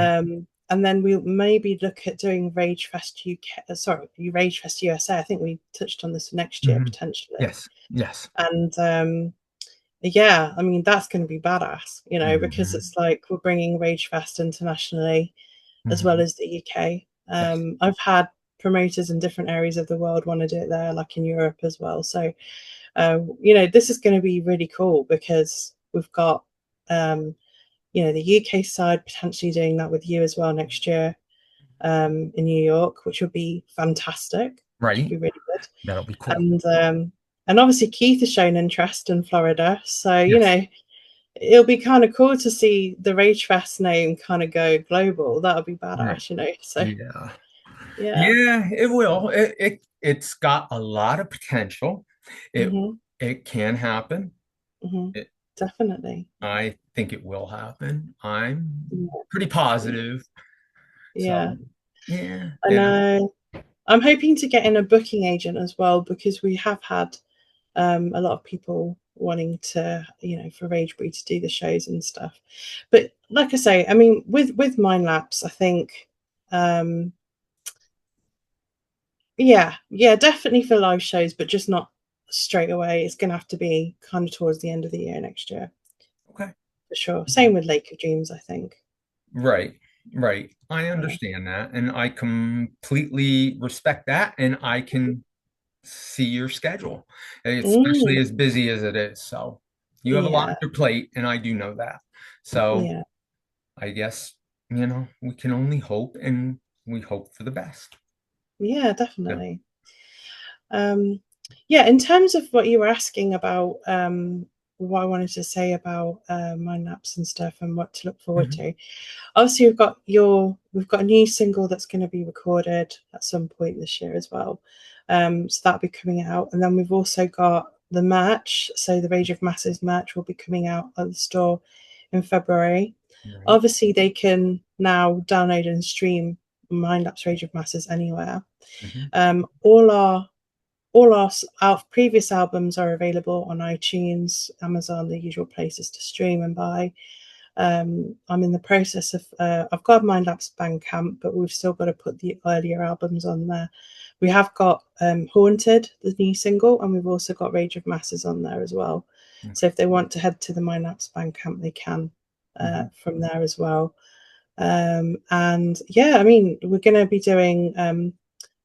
And then we'll maybe look at doing Rage Fest UK. Sorry, Rage Fest USA. I think we touched on this next year Mhm. potentially. Yes, yes. And yeah, I mean that's going to be badass, you know, because Mhm. it's like we're bringing Rage Fest internationally as well Mhm. as the UK. Yes, I've had promoters in different areas of the world want to do it there, like in Europe as well. So you know, this is going to be really cool because we've got, you know, the UK side potentially doing that with you as well next year in New York, which would be fantastic, which would right. be really good. That'll be cool. And obviously Keith has shown interest in Florida, so you Yes. know it'll be kind of cool to see the Rage Fest name kind of go global. That would be Right. badass, you know. So Yeah. yeah. Yeah, it will. It's got a lot of potential. It Hmm. it can happen. Hmm. It, Definitely. I think it will happen. I'm Yeah. pretty positive. Yeah. So, yeah, I know. I'm hoping to get in a booking agent as well because we have had a lot of people wanting to, you know, for Ragebreed to do the shows and stuff. But like I say, I mean, with Mindlapse, I think, um, yeah, definitely for live shows, but just not straight away. It's going to have to be kind of towards the end of the year next year okay. for sure. Same with Lake of Dreams, I think. Right, right. I Yeah. understand that, and I completely respect that, and I can see your schedule, especially Mm, as busy as it is. So you have a lot on yeah, your plate, and I do know that. So yeah, I guess, we can only hope, and we hope for the best. yeah, So, definitely. Yeah, in terms of what you were asking about, what I wanted to say about mind maps and stuff and what to look forward mhm, to. Obviously, we've got a new single that's going to be recorded at some point this year as well. So that'll be coming out, and then we've also got the merch. So the Rage of Masses merch will be coming out at the store in February. right. Obviously, they can now download and stream Mindlapse Rage of Masses anywhere. Mhm, Um, all our our previous albums are available on iTunes, Amazon, the usual places to stream and buy. I'm in the process of, I've got Mindlapse Bandcamp, but we've still got to put the earlier albums on there. We have got Haunted, the new single, and we've also got Rage of Masses on there as well. So okay, if they want to head to the Mindlapse Bandcamp, they can mhm, from there as well. And yeah, I mean, we're going to be doing,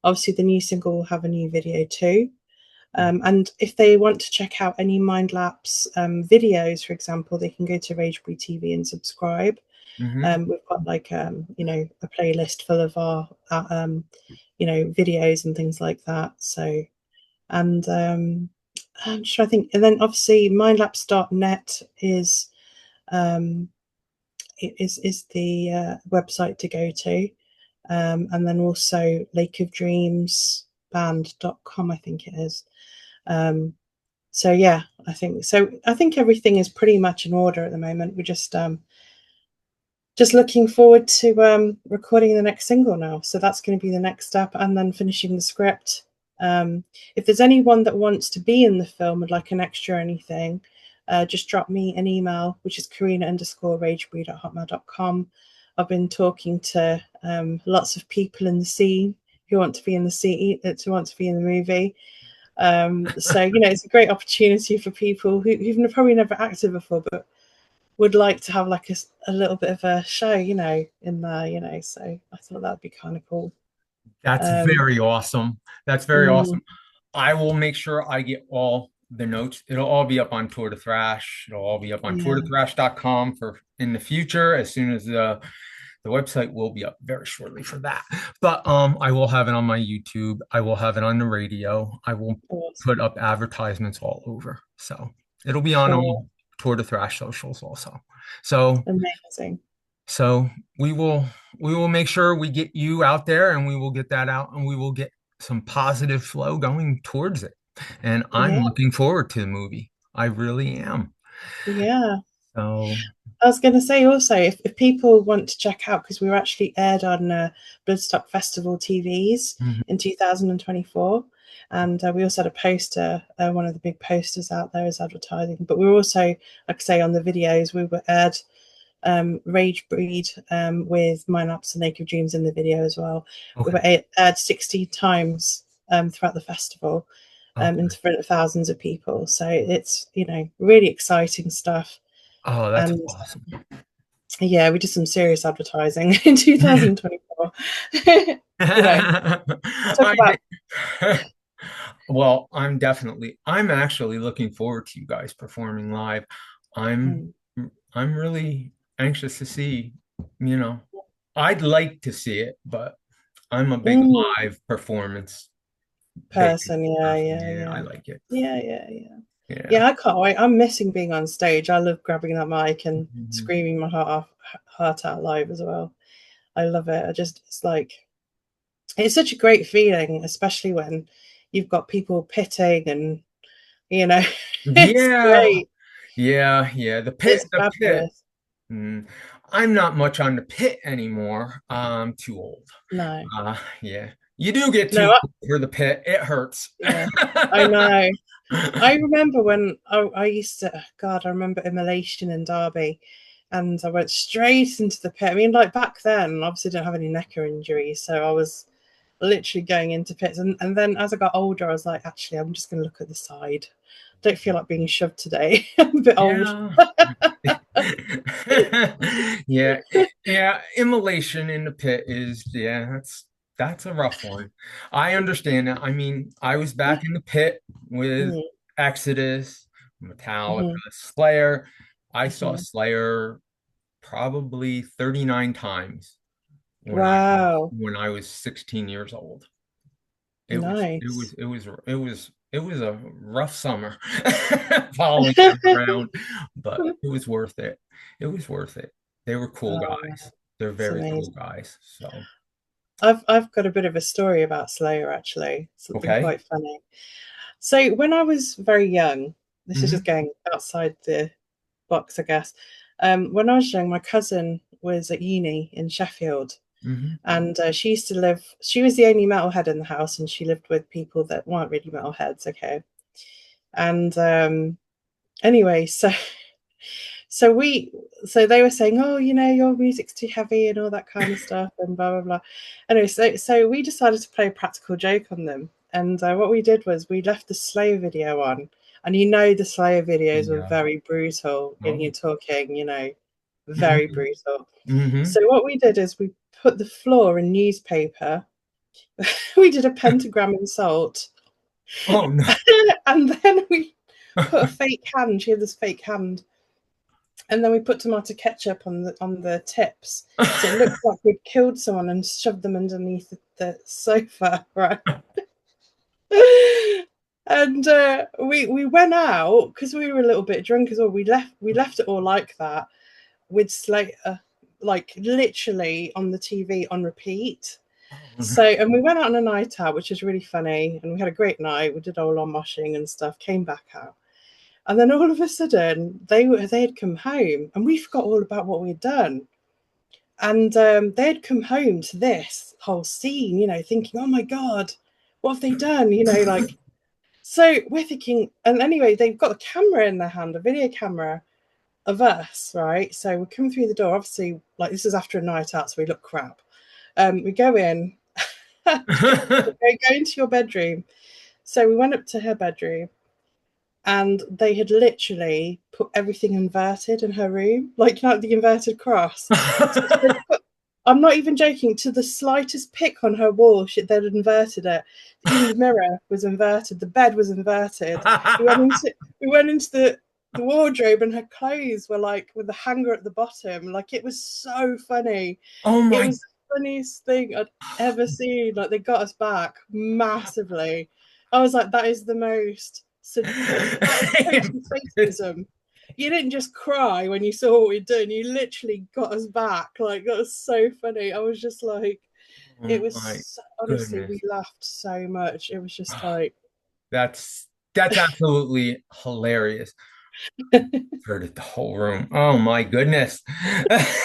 obviously, the new single will have a new video too. And if they want to check out any Mindlapse videos, for example, they can go to Ragebreed TV and subscribe. mhm, We've got like you know, a playlist full of our you know, videos and things like that. So and I'm trying to think, and then obviously mindlapse.net um, is the website to go to, and then also lakeofdreamsband.com, I think it is. Um, so yeah, I think so. I think everything is pretty much in order at the moment. We're just looking forward to recording the next single now. So that's going to be the next step, and then finishing the script If there's anyone that wants to be in the film, would like an extra or anything, just drop me an email, which is Karina_Ragebreed@hotmail.com. I've been talking to lots of people in the scene who want to be in the scene, who want to be in the movie. So, you know, it's a great opportunity for people who've probably never acted before, but would like to have like a little bit of a show, you know, in there, you know. So I thought that'd be kind of cool. That's very awesome. That's very awesome. Mm, I will make sure I get all the notes. It'll all be up on Tour de Thrash. It'll all be up on yeah, tourtothrash.com for in the future, as soon as the website will be up very shortly for that. But I will have it on my YouTube. I will have it on the radio. I will put awesome, up advertisements all over. So it'll be on cool, Tour de Thrash socials also. So amazing. so we will make sure we get you out there, and we will get that out, and we will get some positive flow going towards it. And I'm Yeah, looking forward to the movie. I really am. yeah. So I was going to say also, if people want to check out, because we were actually aired on Bloodstock Festival TVs mhm. in 2024, and we also had a poster, one of the big posters out there as advertising. But we were also, like I say, on the videos, we were aired Ragebreed with Mindlapse and Naked Dreams in the video as well. We Okay. were aired 16 times throughout the festival in Okay. front of thousands of people. So it's, you know, really exciting stuff. Oh, that's And awesome. yeah, we did some serious advertising in 2024. You know, talk I about. did. Well, I'm actually looking forward to you guys performing live. I'm Mm, I'm really anxious to see, you know, I'd like to see it, but I'm a big mm, live performance patron person, yeah, person. yeah, Yeah, I yeah, like it. yeah, yeah, yeah. Yeah. Yeah, I can't wait. I'm missing being on stage. I love grabbing that mic and Mhm. screaming my heart out live as well. I love it. It's like, it's such a great feeling, especially when you've got people pitting and, you know, it's Yeah. great. Yeah, yeah. It's The pit. fabulous. Mm, I'm not much on the pit anymore. I'm too old. No, Yeah. You do get no, too old for the pit. It hurts. yeah, I know. I remember when I used to, God, I remember Immolation in Derby, and I went straight into the pit. I mean, like back then, obviously, didn't have any neck or injuries, so I was literally going into pits. And then as I got older, I was like, actually, I'm just going to look at the side. Don't feel like being shoved today. I'm a bit old. Yeah. Yeah, yeah, immolation in the pit is, yeah, that's a rough one. I understand that. I mean, I was back in the pit with Mm, Exodus, Metallica, mhm, Slayer. I saw mhm. Slayer probably 39 times Wow, when I was 16 years old. nice. It was a rough summer following them around, but it was worth it. It was worth it. They were cool Oh, guys. They're it's very cool amazing. guys. So, I've got a bit of a story about Slayer actually. Something okay. quite funny. So when I was very young, this is just Hmm. going outside the box, I guess. When I was young, my cousin was at uni in Sheffield, Hmm. and she used to live. She was the only metalhead in the house, and she lived with people that weren't really metalheads. Okay, and anyway, so we so they were saying, oh, you know, your music's too heavy and all that kind of stuff, and blah blah blah. Anyway, so we decided to play a practical joke on them, and what we did was we left the Slayer video on, and you know the Slayer videos were Yeah. very brutal, and Oh. you're talking, you know, very Hmm. brutal. Hmm. So what we did is we put the floor in newspaper. We did a pentagram in salt, Oh no. and then we put a fake hand. She had this fake hand, and then we put tomato ketchup on the tips, so it looked like we'd killed someone and shoved them underneath the sofa, right? And we went out because we were a little bit drunk as well. We left it all like that with Slater, like literally on the TV on repeat. Oh, So, and we went out on a night out, which was really funny, and we had a great night. We did all our moshing and stuff. Came back out, and then all of a sudden they had come home, and we forgot all about what we'd done. And they had come home to this whole scene, you know, thinking, "Oh my god, what have they done? You know, like, so we're thinking, and anyway, they've got a camera in their hand, a video camera of us, right? So we come through the door, obviously, like this is after a night out, so we look crap. We go in, go into your bedroom. So we went up to her bedroom, and they had literally put everything inverted in her room, like, you know, the inverted cross. So I'm not even joking, to the slightest pick on her wall, they'd inverted it. Even the mirror was inverted. The bed was inverted. We went into the wardrobe, and her clothes were like with the hanger at the bottom. Like, it was so funny. Oh It my! was the funniest thing I'd ever seen. Like, they got us back massively. I was like, that is the most. So that is total sadism. You didn't just cry when you saw what we'd done. You literally got us back. Like, that was so funny. I was just like, Oh it was my honestly, goodness! we laughed so much. It was just like, That's absolutely hilarious. Heard it the whole room. Oh my goodness. That's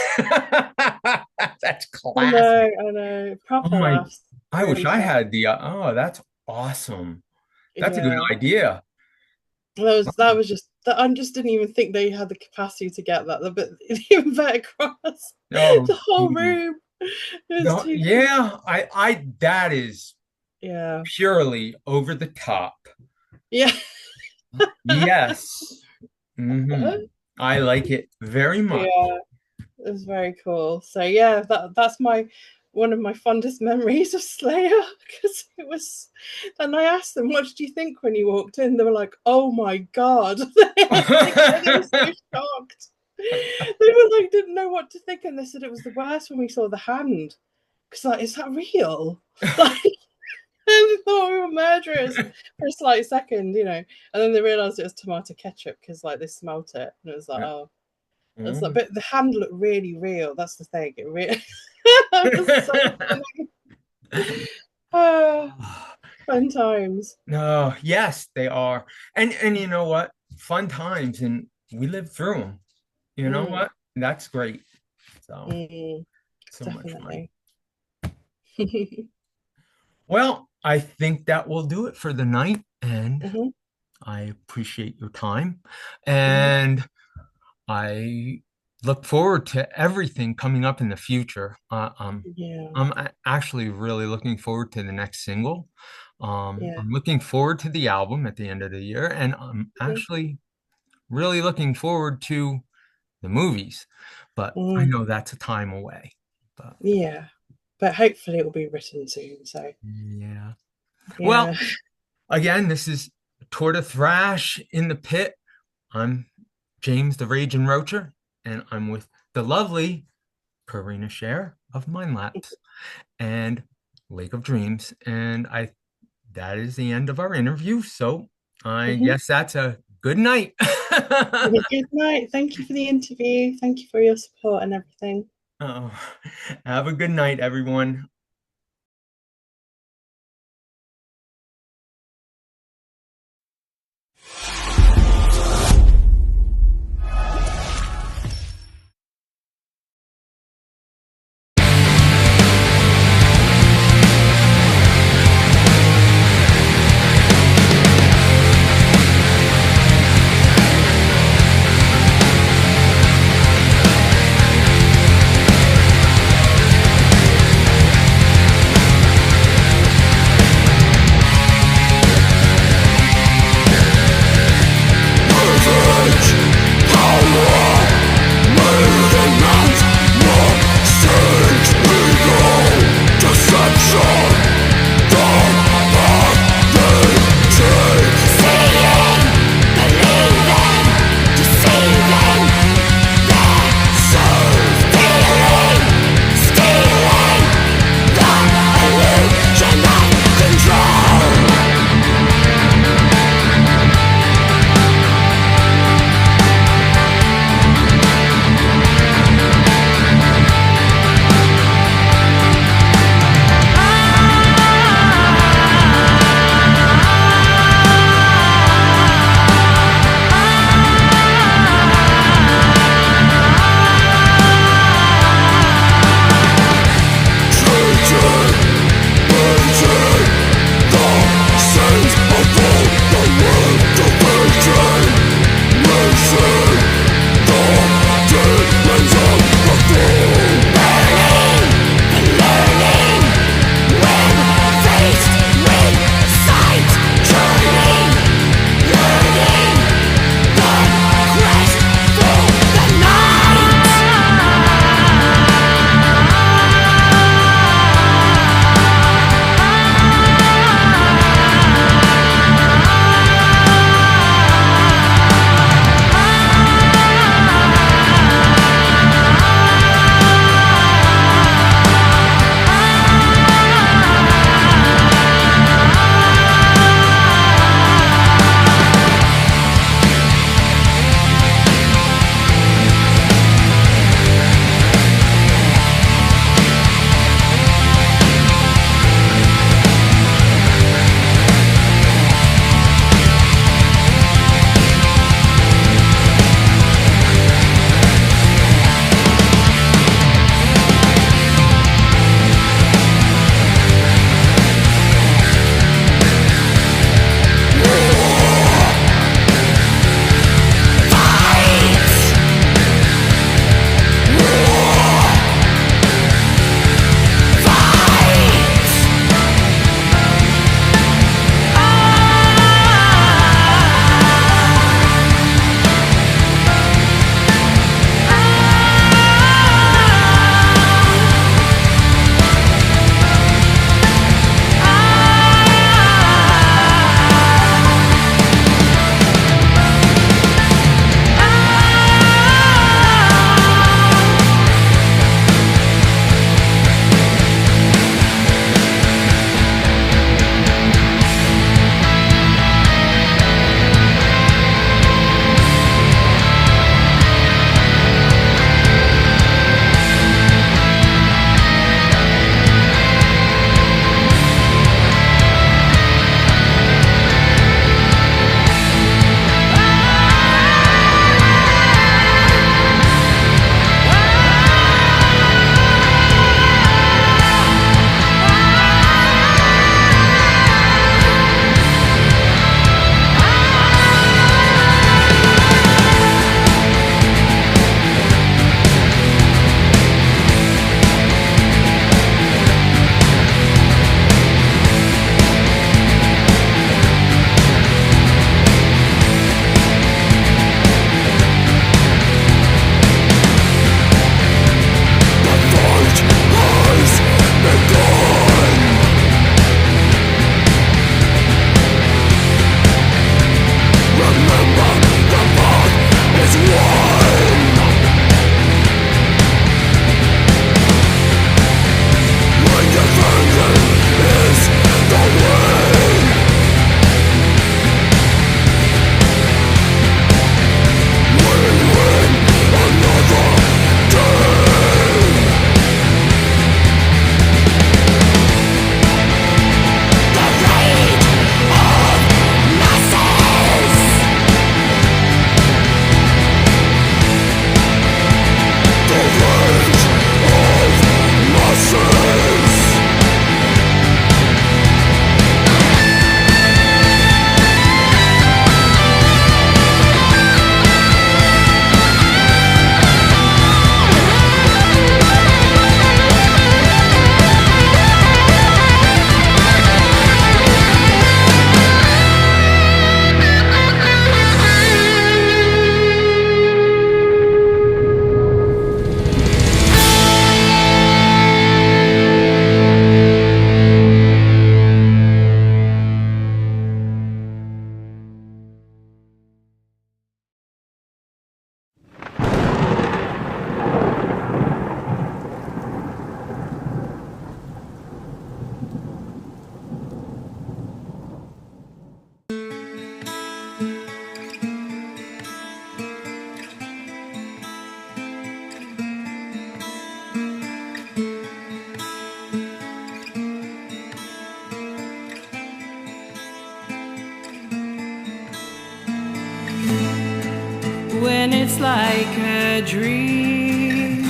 classic. I know, Oh proper my, laughs. I wish Really I fun. had the oh, that's awesome. That's a good Yeah, idea. that was just that. I just didn't even think they had the capacity to get that. But the inverted cross, Oh, the whole geez. room. It was No, too funny. yeah, that is Yeah, purely over the top. yeah. Yes. I like it very much. Yeah, it was very cool. So yeah, that's my one of my fondest memories of Slayer, because it was. And I asked them, "What did you think when you walked in?" They were like, "Oh my god!" They were so shocked. They were like, didn't know what to think, and they said it was the worst when we saw the hand. Because like, is that real? Like, they thought we were murderers for a slight second, you know, and then they realised it was tomato ketchup because like they smelt it, and it was like, oh. It's like, but the hand looked really real. That's the thing. It really was so funny. Fun times. No, yes, they are. And you know what? Fun times, and we lived through them. You know Mm, what? That's great. So, so much fun. definitely. Well, I think that will do it for the night, and Mhm, I appreciate your time. mhm. And I look forward to everything coming up in the future. Yeah, Actually really looking forward to the next single. yeah. I'm looking forward to the album at the end of the year, and I'm Mhm, actually really looking forward to the movies. But I mm, know that's a time away. But yeah. But hopefully it will be written soon. So yeah. Well, yeah. again, this is Torta Thrash in the Pit. I'm James the Ragin Roacher, and I'm with the lovely Karina Sher of Mindlapse and Lake of Dreams. And that is the end of our interview. So I Mhm. guess that's a good night. Good night. Thank you for the interview. Thank you for your support and everything. Oh, have a good night, everyone. when it's like a dream,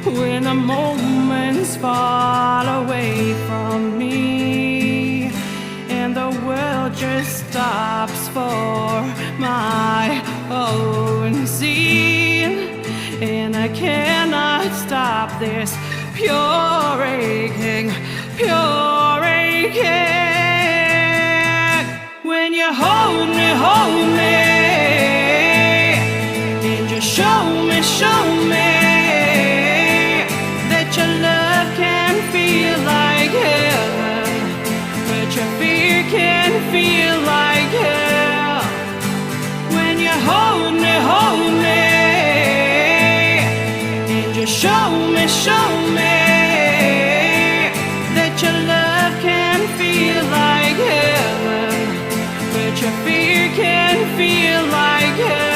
when the moments fall away from me, and the world just stops for my own scene, and I cannot stop this pure aching, pure aching. When you hold me, and just show me that your love can feel like heaven, but your fear can feel like hell. When you hold me, and just show me that your love can feel like heaven, but your fear can feel like hell.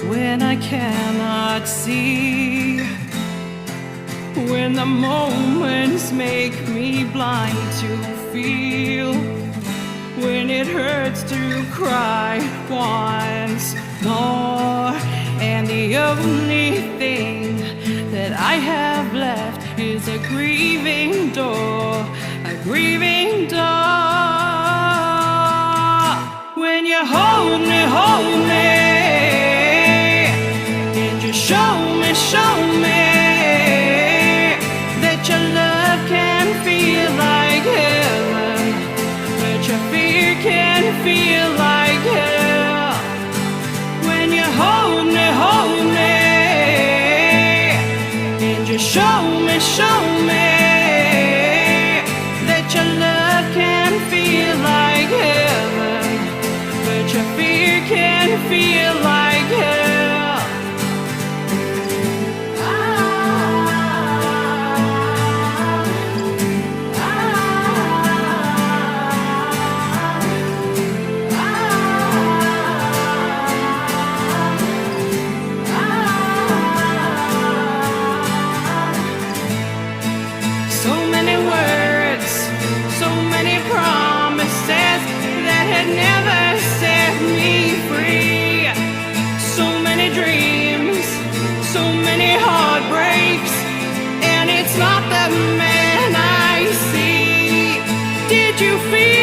When I cannot see, when the moments make me blind to feel, when it hurts to cry once more, and the only thing that I have left is a grieving door, a grieving door. When you hold me, and just show me that your love can feel like heaven, but your fear can feel like hell. When you hold me, and just show me that your love can feel like heaven, but your fear can feel like hell. Never set me free. So many dreams, so many heartbreaks, and it's not the man I see. Did you feel